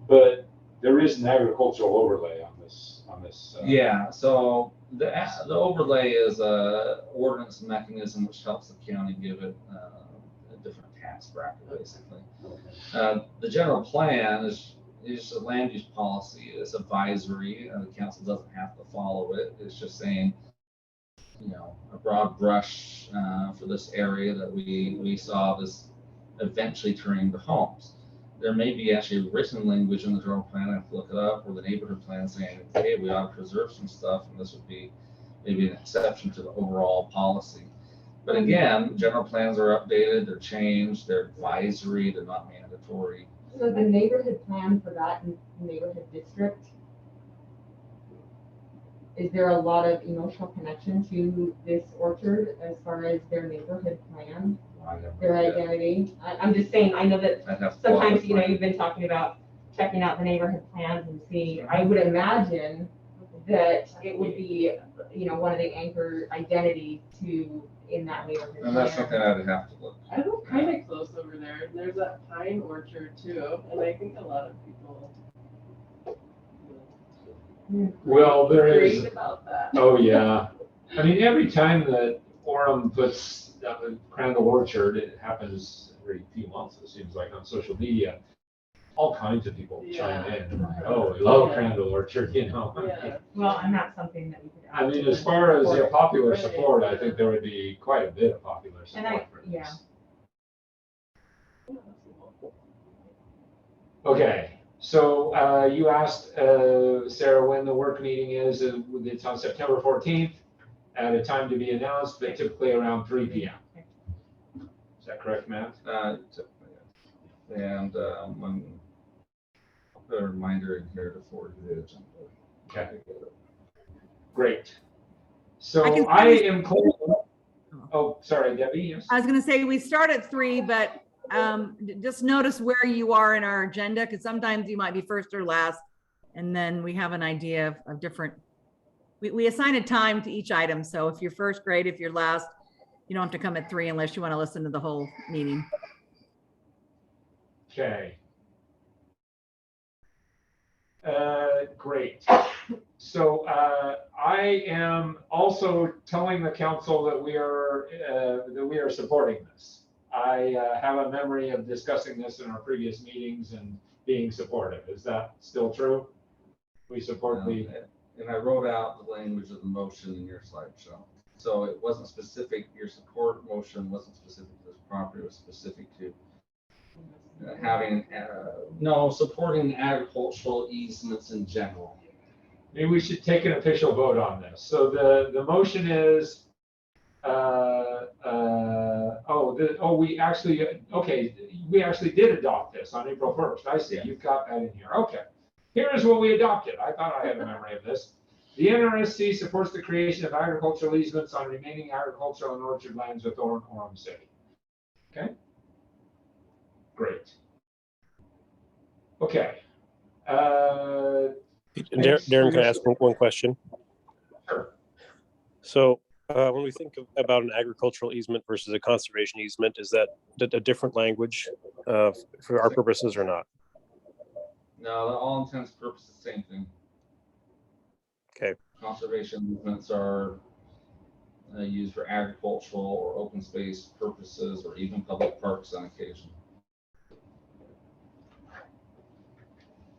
but there is an agricultural overlay on this. Yeah, so the overlay is a ordinance mechanism which helps the county give it a different tax bracket, basically. The general plan is a land use policy. It's advisory, and the council doesn't have to follow it. It's just saying, you know, a broad brush for this area that we saw this eventually turning to homes. There may be actually written language in the general plan, I have to look it up, or the neighborhood plan saying, hey, we ought to preserve some stuff, and this would be maybe an exception to the overall policy. But again, general plans are updated, they're changed, they're advisory, they're not mandatory. So the neighborhood plan for that neighborhood district, is there a lot of emotional connection to this orchard as far as their neighborhood plan, their identity? I'm just saying, I know that sometimes, you know, you've been talking about checking out the neighborhood plans and see, I would imagine that it would be, you know, one of the anchor identity in that neighborhood. And that's something I'd have to look. I live kind of close over there, and there's that pine orchard too, and I think a lot of people. Well, there is. Great about that. Oh, yeah. I mean, every time that Orem puts Crandall Orchard, it happens every few months, it seems like, on social media. All kinds of people chime in. Like, oh, we love Crandall Orchard, you know. Yeah. Well, and that's something that we could. I mean, as far as popular support, I think there would be quite a bit of popular support for this. Okay. So you asked Sarah when the work meeting is. It's on September 14th at a time to be announced, but typically around 3 p.m. Is that correct, Matt? And I'll put a reminder in here to forward to the agenda. Okay. Great. So I can I send am closing. Oh, sorry, Debbie. Yes. I was gonna say, we start at 3, but just notice where you are in our agenda, because sometimes you might be first or last, and then we have an idea of different, we assign a time to each item. So if you're first, great. If you're last, you don't have to come at 3 unless you want to listen to the whole meeting. Okay. Great. So I am also telling the council that we are supporting this. I have a memory of discussing this in our previous meetings and being supportive. Is that still true? We support the. And I wrote out the language of the motion in your slideshow. So it wasn't specific. Your support motion wasn't specific to this property. It was specific to supporting agricultural easements in general. Maybe we should take an official vote on this. So the motion is, we actually did adopt this on April 1st. I see, you've got that in here. Okay. Here is what we adopted. I thought I had a memory of this. The NRSC supports the creation of agricultural easements on remaining agricultural and orchard lands within Orem City. Okay. Great. Okay. Darren, can I ask one question? Sure. So when we think about an agricultural easement versus a conservation easement, is that a different language for our purposes or not? No, all intents and purposes, same thing. Okay. Conservation easements are used for agricultural or open space purposes, or even public parks on occasion.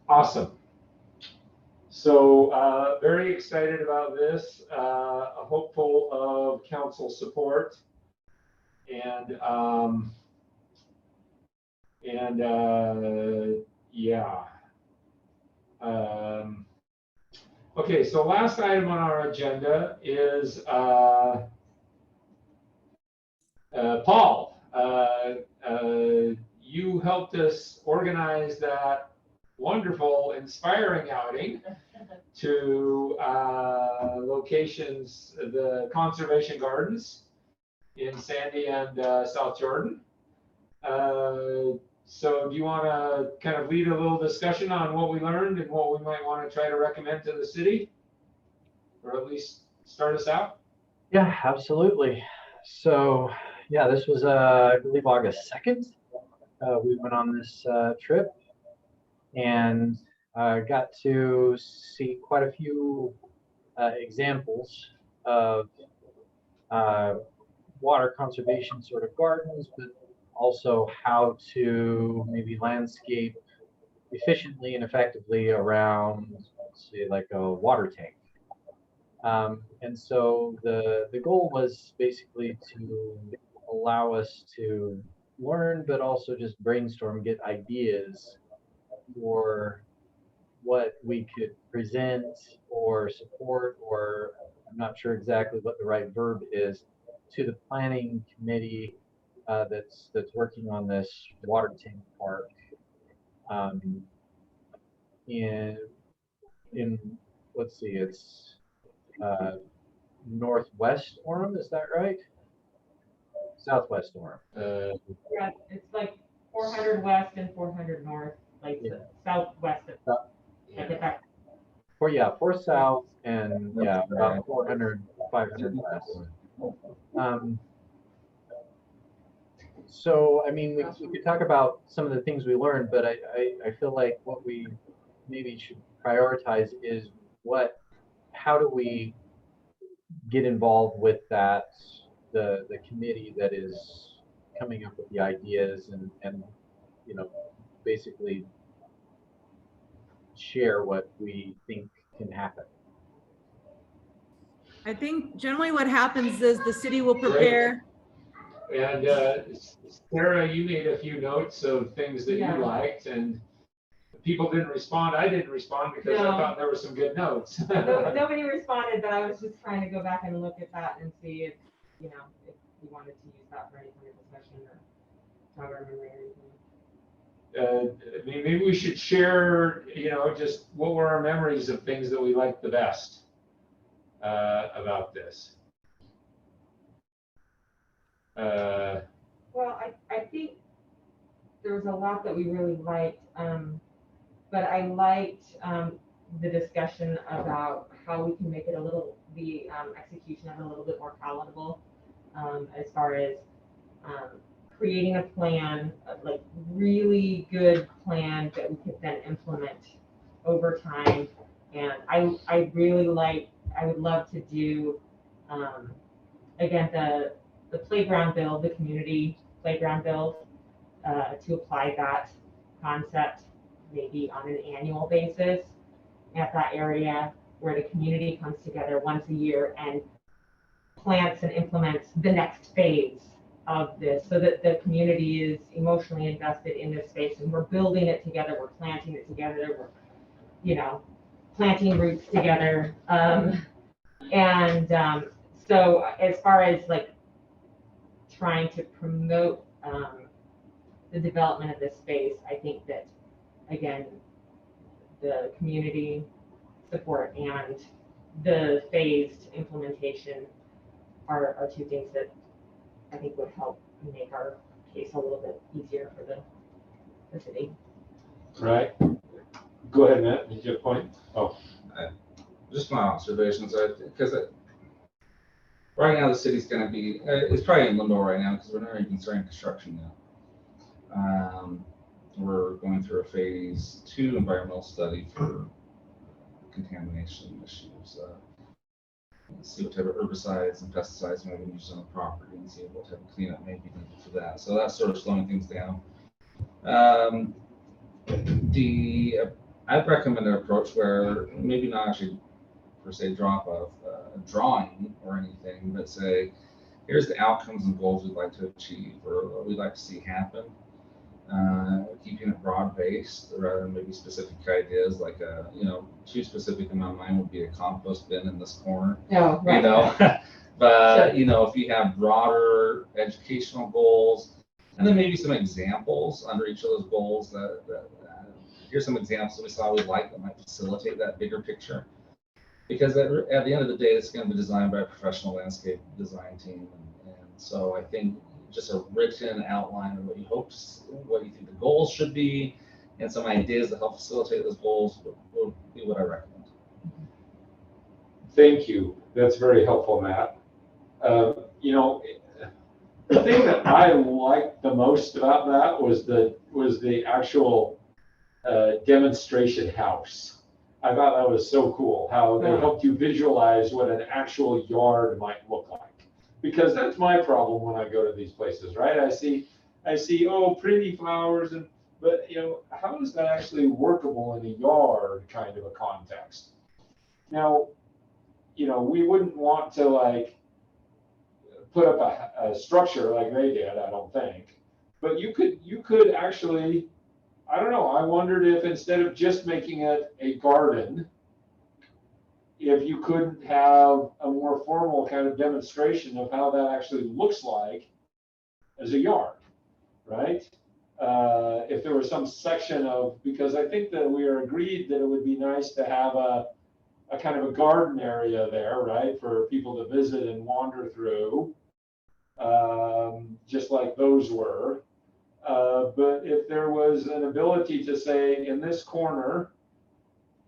Awesome. So very excited about this, hopeful of council support, and yeah. Okay, so last item on our agenda is Paul. You helped us organize that wonderful, inspiring outing to locations, the conservation gardens in Sandy and South Jordan. So do you want to kind of lead a little discussion on what we learned and what we might want to try to recommend to the city, or at least start us out? Yeah, absolutely. So yeah, this was I believe August 2nd. We went on this trip and got to see quite a few examples of water conservation sort of gardens, but also how to maybe landscape efficiently and effectively around, say, like a water tank. And so the goal was basically to allow us to learn, but also just brainstorm, get ideas for what we could present or support, or I'm not sure exactly what the right verb is, to the planning committee that's working on this water tank park in let's see, it's northwest Orem, is that right? Southwest Orem. Yeah, it's like 400 west and 400 north, like the southwest of four south and yeah, about 400, 500 west. So I mean, we could talk about some of the things we learned, but I feel like what we maybe should prioritize is how do we get involved with that, the committee that is coming up with the ideas and you know, basically share what we think can happen. I think generally what happens is the city will prepare. And Sarah, you made a few notes of things that you liked, and people didn't respond. I didn't respond because I thought there were some good notes. Nobody responded, but I was just trying to go back and look at that and see if, you know, if we wanted to use that for any kind of discussion or jog our memory or anything. maybe we should share, just what were our memories of things that we liked the best about this. Well, I think there was a lot that we really liked, but I liked the discussion about how we can make it the execution of it a little bit more palatable, as far as creating a plan, like really good plan that we could then implement over time. And I really I would love to do, again, the playground build, the community playground build, to apply that concept maybe on an annual basis at that area where the community comes together once a year and plants and implements the next phase of this, so that the community is emotionally invested in this space and we're building it together, we're planting it together, we're, planting roots together. So as far as like trying to promote the development of this space, I think that, again, the community support and the phased implementation are two things that I think would help make our case a little bit easier for the city. Right. Go ahead, Matt. Did you have a point? Oh. Just my observations, because right now the city's going to be, it's probably in limbo right now because we're not even starting construction yet. We're going through a phase 2 environmental study for contamination issues. See what type of herbicides and pesticides may be used on the property and see what type of cleanup may be needed for that. So that's sort of slowing things down. I'd recommend an approach where maybe not actually per se drop a drawing or anything, but say, here's the outcomes and goals we'd like to achieve or what we'd like to see happen. Keeping it broad-based rather than maybe specific ideas, like too specific in my mind would be a compost bin in this corner. Oh, right. But if you have broader educational goals, and then maybe some examples under each of those goals that here's some examples that we saw we like that might facilitate that bigger picture. Because at the end of the day, it's going to be designed by a professional landscape design team, and so I think just a written outline of what you think the goals should be, and some ideas to help facilitate those goals would be what I recommend. Thank you. That's very helpful, Matt. The thing that I liked the most about that was the actual demonstration house. I thought that was so cool, how they helped you visualize what an actual yard might look like. Because that's my problem when I go to these places, right? I see, pretty flowers, but how is that actually workable in a yard kind of a context? Now, we wouldn't want to put up a structure like they did, I don't think. But you could actually, I don't know, I wondered if instead of just making it a garden, if you couldn't have a more formal kind of demonstration of how that actually looks like as a yard, right? If there was some section because I think that we are agreed that it would be nice to have a kind of a garden area there, right, for people to visit and wander through, just like those were. But if there was an ability to say, in this corner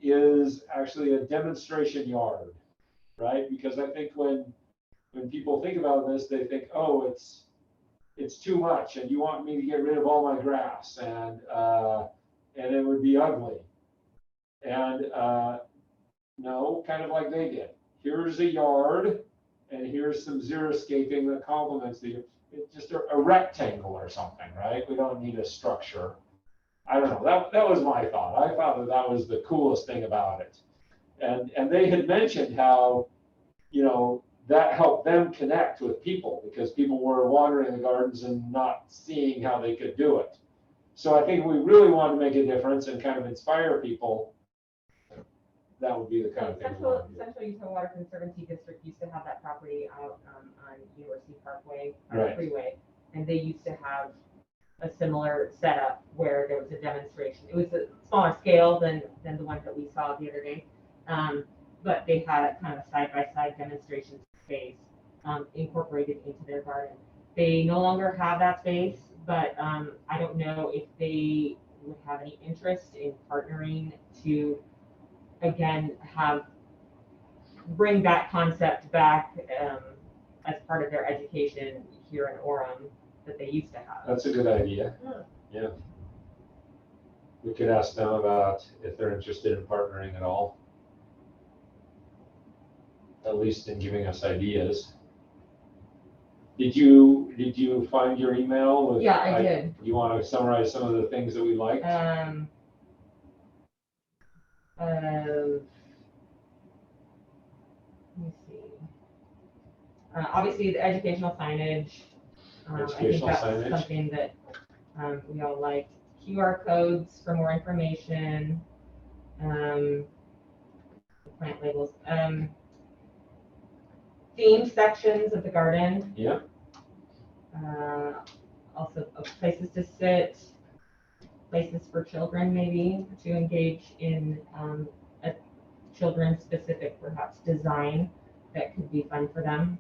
is actually a demonstration yard, right? Because I think when people think about this, they think, oh, it's too much, and you want me to get rid of all my grass, and it would be ugly. And no, kind of like they did. Here's a yard, and here's some xeriscaping that complements it's just a rectangle or something, right? We don't need a structure. I don't know. That was my thought. I thought that was the coolest thing about it. And they had mentioned how, that helped them connect with people because people were wandering the gardens and not seeing how they could do it. So I think if we really wanted to make a difference and kind of inspire people, that would be the kind of thing. Central Utah Water Conservancy District used to have that property out on University Parkway, on the freeway, and they used to have a similar setup where there was a demonstration. It was a smaller scale than the one that we saw the other day. But they had a kind of a side-by-side demonstration space incorporated into their garden. They no longer have that space, but I don't know if they would have any interest in partnering to, again, bring that concept back as part of their education here in Orem that they used to have. That's a good idea. Yeah. We could ask them about if they're interested in partnering at all. At least in giving us ideas. Did you find your email? Yeah, I did. You want to summarize some of the things that we liked? Let me see. Obviously, the educational signage. Educational I think that's signage. something that we all liked. QR codes for more information. Plant labels. Themed sections of the garden. Yeah. Also places to sit, places for children maybe to engage in a children's specific perhaps design that could be fun for them.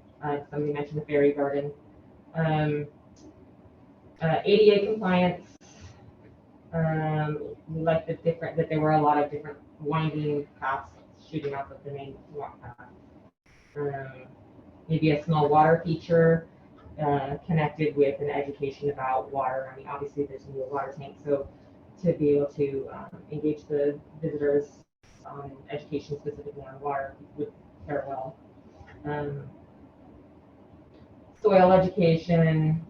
Somebody mentioned the fairy garden. ADA compliance. We liked that there were a lot of different winding paths shooting off of the main walk path. Maybe a small water feature connected with an education about water. I mean, obviously there's a new water tank, so to be able to engage the visitors on education specifically on water would fare well. Soil education,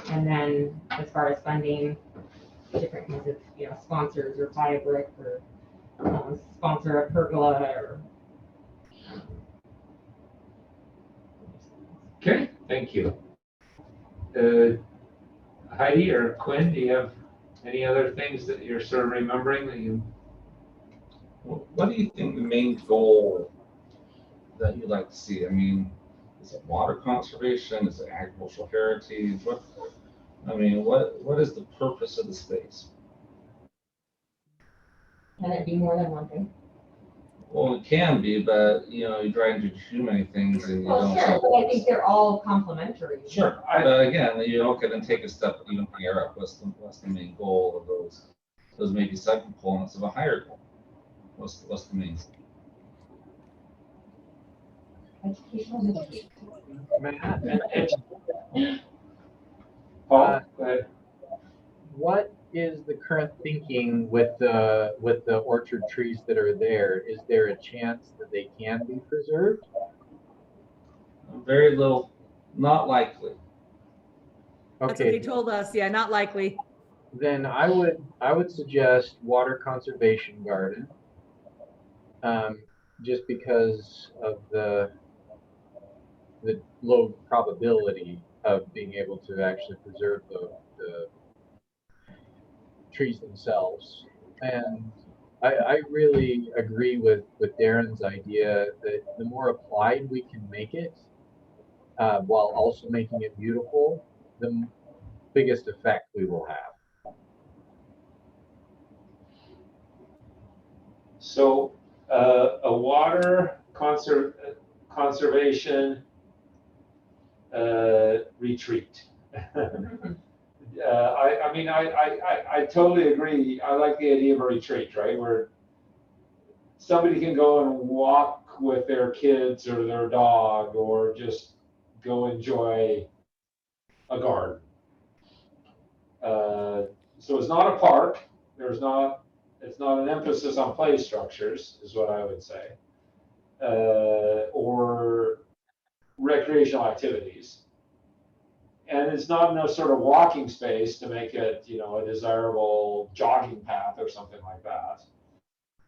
and then as far as funding, different kinds of sponsors or buy a brick or sponsor a pergola or. Okay, thank you. Heidi or Quinn, do you have any other things that you're sort of remembering that you? What do you think the main goal that you'd like to see? I mean, is it water conservation? Is it agricultural heritage? What is the purpose of the space? Can it be more than one thing? Well, it can be, but you try and do too many things and you don't. Sure, but I think they're all complementary. Sure, but again, you don't get and take a step even higher up. What's the main goal of those? Those may be subcomponents of a higher goal. What's the main? Educational. Paul, go ahead. What is the current thinking with the orchard trees that are there? Is there a chance that they can be preserved? Very little, not likely. That's what Okay, they told us. Yeah, not likely. then I would suggest water conservation garden, just because of the low probability of being able to actually preserve the trees themselves. And I really agree with Darren's idea that the more applied we can make it, while also making it beautiful, the biggest effect we will have. So a water conservation retreat. I totally agree. I like the idea of a retreat, right? Where somebody can go and walk with their kids or their dog or just go enjoy a garden. So it's not a park. It's not an emphasis on play structures, is what I would say, or recreational activities. And it's not no sort of walking space to make it, a desirable jogging path or something like that.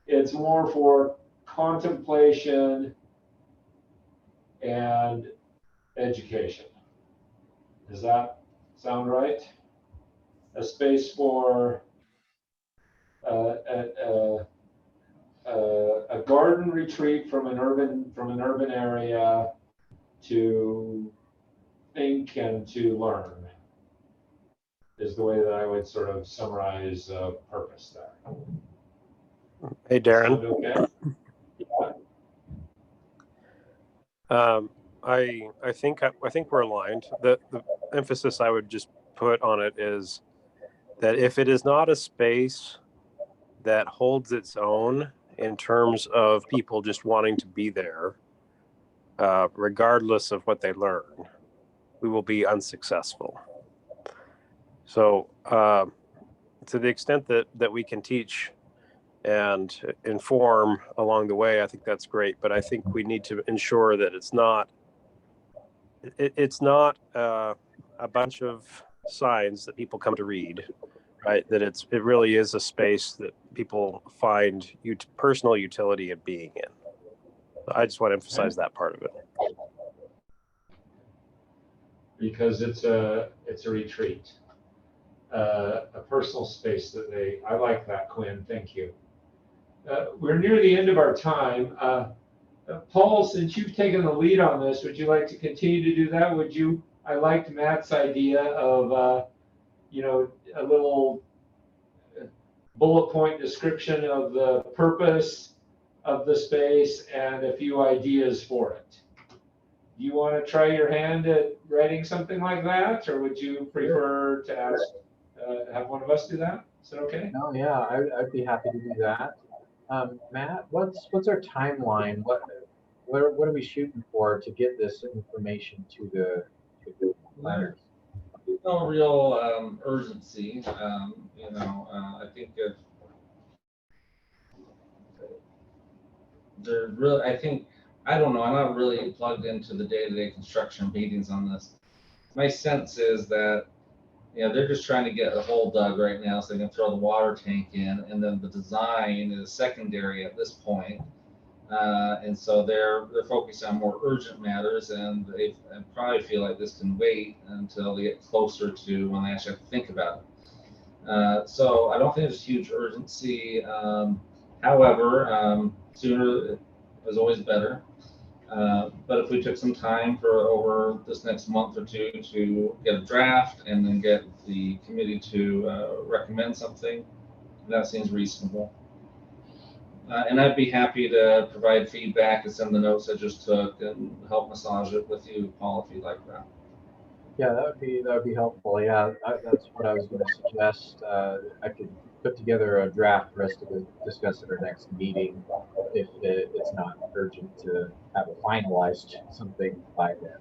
It's more for contemplation and education. Does that sound right? A space for a garden retreat from an urban area to think and to learn. is the way that I would sort of summarize purpose there. Hey, Darren. Sound okay? I think we're aligned. The emphasis I would just put on it is that if it is not a space that holds its own in terms of people just wanting to be there, regardless of what they learn, we will be unsuccessful. So to the extent that we can teach and inform along the way, I think that's great. But I think we need to ensure that it's not a bunch of signs that people come to read, right? That it really is a space that people find personal utility in being in. I just want to emphasize that part of it. Because it's a retreat, a personal space that I like that, Quinn, thank you. We're near the end of our time. Paul, since you've taken the lead on this, would you like to continue to do that? I liked Matt's idea of, a little bullet point description of the purpose of the space and a few ideas for it. Do you want to try your hand at writing something like that, or would you prefer to have one of us do that? Is that okay? No, yeah, I'd be happy to do that. Matt, what's our timeline? What are we shooting for to get this information to the planners? There's no real urgency. I think if they're really, I don't know, I'm not really plugged into the day-to-day construction meetings on this. My sense is that, they're just trying to get a hole dug right now so they can throw the water tank in, and then the design is secondary at this point. And so they're focused on more urgent matters, and they probably feel like this can wait until they get closer to when they actually have to think about it. So I don't think there's huge urgency. However, sooner is always better. But if we took some time for over this next month or two to get a draft and then get the committee to recommend something, that seems reasonable. And I'd be happy to provide feedback and send the notes I just took and help massage it with you, Paul, if you'd like that. Yeah, that would be helpful. Yeah, that's what I was going to suggest. I could put together a draft for us to discuss at our next meeting if it's not urgent to have a finalized something by then.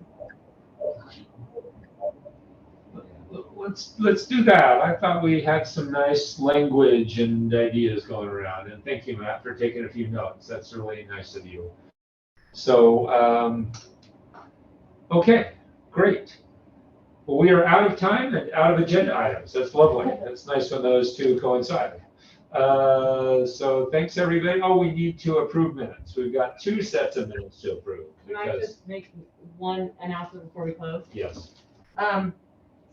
Let's do that. I thought we had some nice language and ideas going around, and thank you, Matt, for taking a few notes. That's really nice of you. So, okay, great. Well, we are out of time and out of agenda items. That's lovely. That's nice when those two coincide. So thanks, everybody. Oh, we need to approve minutes. We've got 2 sets of minutes to approve. Can I just make one announcement before we close? Yes.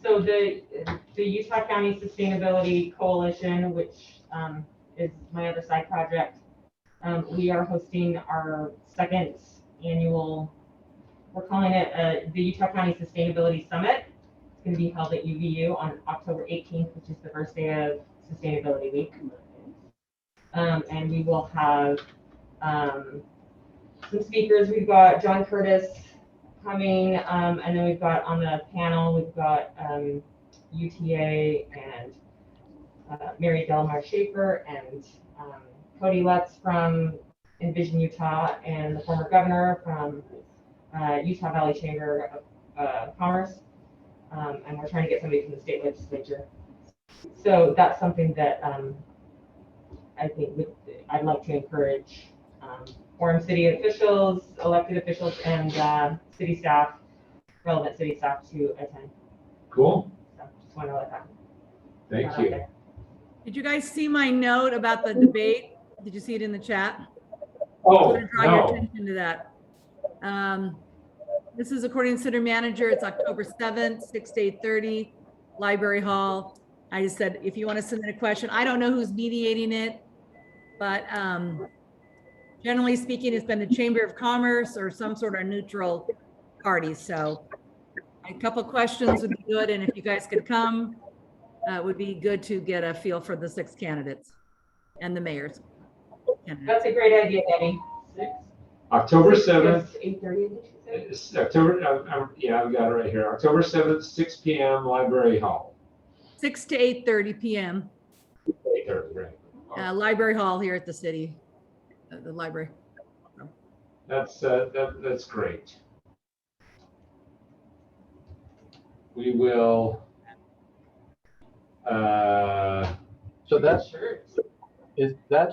So the Utah County Sustainability Coalition, which is my other side project, we are hosting our 2nd annual, we're calling it the Utah County Sustainability Summit. It's going to be held at UVU on October 18th, which is the first day of Sustainability Week. And we will have some speakers. We've got John Curtis coming, and then we've got on the panel, we've got UTA and Mary Delmar Schaefer and Cody Lutz from Envision Utah, and the former governor from Utah Valley Chamber of Commerce. And we're trying to get somebody from the state legislature. So that's something that I think I'd like to encourage Orem city officials, elected officials, and city staff, relevant city staff to attend. Cool. So just want to let that. Thank you. Did you guys see my note about the debate? Did you see it in the chat? Oh, I draw your attention to that. This is according to city manager. It's October 7th, 6 to 8:30, Library Hall. I just said, if you want to submit a question, I don't know who's mediating it, but generally speaking, it's been the Chamber of Commerce or some sort of neutral party. So a couple questions would be good. And if you guys could come, it would be good to get a feel for the 6 candidates and the mayor's candidates. That's a great idea, Debbie. October 7th. 8:30. October, yeah, I've got it right here. October 7th, 6 p.m. Library Hall. 6 to 8:30 p.m. 8:30, right. Library Hall here at the city, the library. That's great. We will. So that's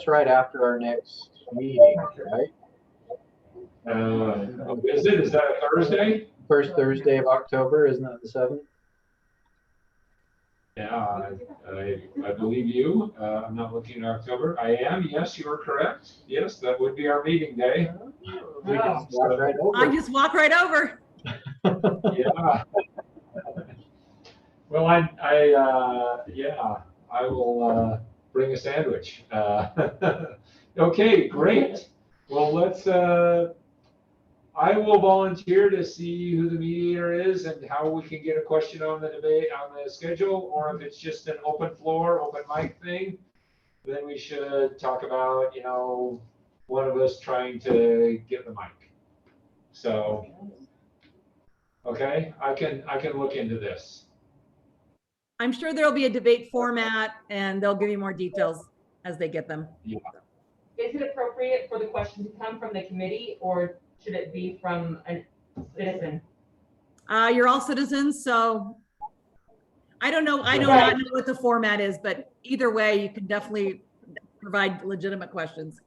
right after our next meeting, right? Is it? Is that a Thursday? First Thursday of October, isn't that the 7th? Yeah, I believe you. I'm not looking at October. I am. Yes, you are correct. Yes, that would be our meeting day. We just walk right over. I just walk right over. Yeah. Well, I will bring a sandwich. Okay, great. Well, I will volunteer to see who the mediator is and how we can get a question on the debate, on the schedule, or if it's just an open floor, open mic thing, then we should talk about, one of us trying to get the mic. So, okay, I can look into this. I'm sure there'll be a debate format and they'll give you more details as they get them. Yeah. Is it appropriate for the question to come from the committee, or should it be from a citizen? You're all citizens, so I don't know. I do not know what the format is, but either way, you can definitely provide legitimate questions.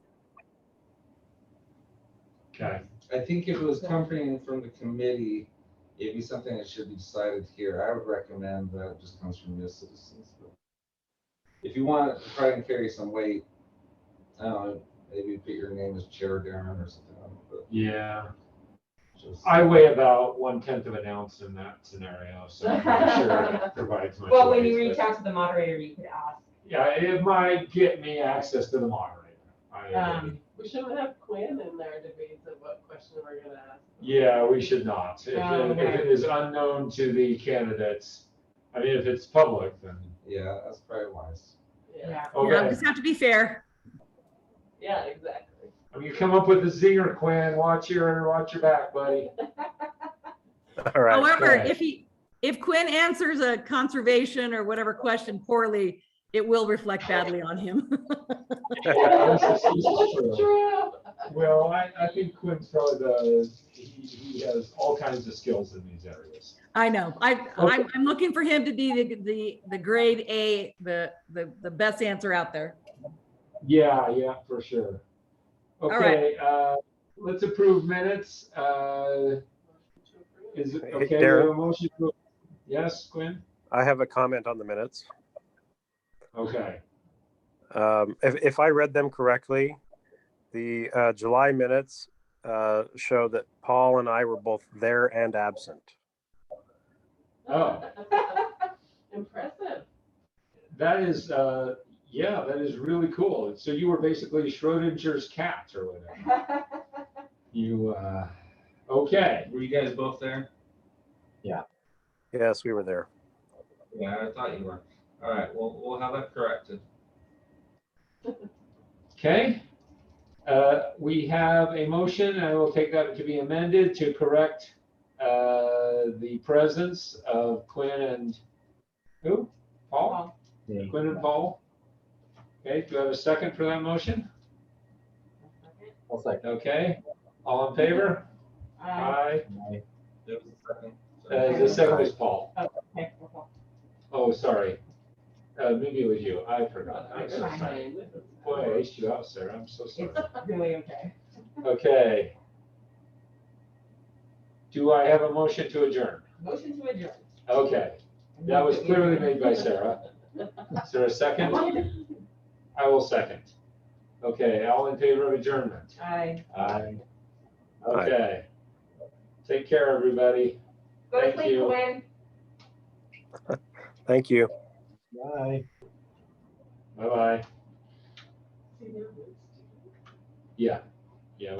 Okay. I think if it was coming from the committee, it'd be something that should be decided here. I would recommend that it just comes from the citizens. But if you want to try and carry some weight, I don't know, maybe put your name as chair, Darren, or something. But Yeah. just, I weigh about 1/10 of an ounce in that scenario, so I'm not sure it provides much. Well, when you weight, reach but- out to the moderator, you could ask. Yeah, it might get me access to the moderator. I agree. We shouldn't have Quinn in our debates of what question we're gonna ask. Yeah, we should not. If it is unknown to the candidates, I mean, if it's public, then. yeah, that's probably wise. Yeah, Yeah, Okay. just have to be fair. yeah, exactly. I mean, you come up with a zinger, Quinn. Watch your back, buddy. All right. However, Okay. if Quinn answers a conservation or whatever question poorly, it will reflect badly on him. This is true. Well, I think Quinn's probably he has all kinds of skills in these areas. I know. I'm looking for him to be the grade A, the best answer out there. Yeah, for sure. right. Okay, let's approve minutes. Is it Hey, okay? We Darren? have a motion to- Yes, Quinn? I have a comment on the minutes. Okay. If I read them correctly, the July minutes show that Paul and I were both there and absent. Oh. Impressive. That is, that is really cool. So you were basically Schrodinger's cat or whatever. You, okay. Were you guys both there? Yes, we were there. Yeah, I thought you were. All right, well, we'll have that corrected. Okay. We have a motion, and I will take that to be amended to correct the presence of Quinn and who? Paul? Me. Quinn and Paul. Okay, do I have a second for that motion? I'll second. Okay, all in favor? Aye. That was the second. The second was Paul. Okay. Oh, sorry. Maybe it was you. I forgot. I'm so sorry. Fine. Boy, I aced you out, sir. I'm so sorry. It's really okay. Okay. Do I have a motion to adjourn? Motion to adjourn. Okay, that was clearly made by Sarah. Is there a second? I will second. Okay, all in favor of adjournment? Aye. Aye. Okay. Take care, everybody. Go to Thank sleep, you. Gwen. Thank you. Bye. Bye-bye. Yeah,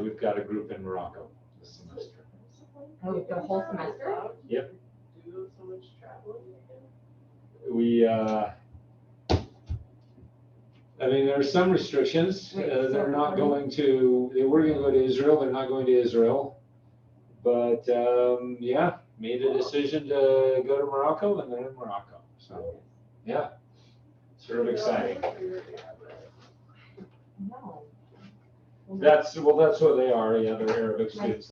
we've got a group in Morocco this semester. Oh, the whole semester? Yep. Do so much traveling. we, I mean, there are some restrictions. Wait, so They're not what- going to, they were gonna go to Israel, they're not going to Israel. But, yeah, made a decision to go to Morocco and they're in Morocco. So, yeah, sort of exciting. No. That's what they are. Yeah, they're Arabic students.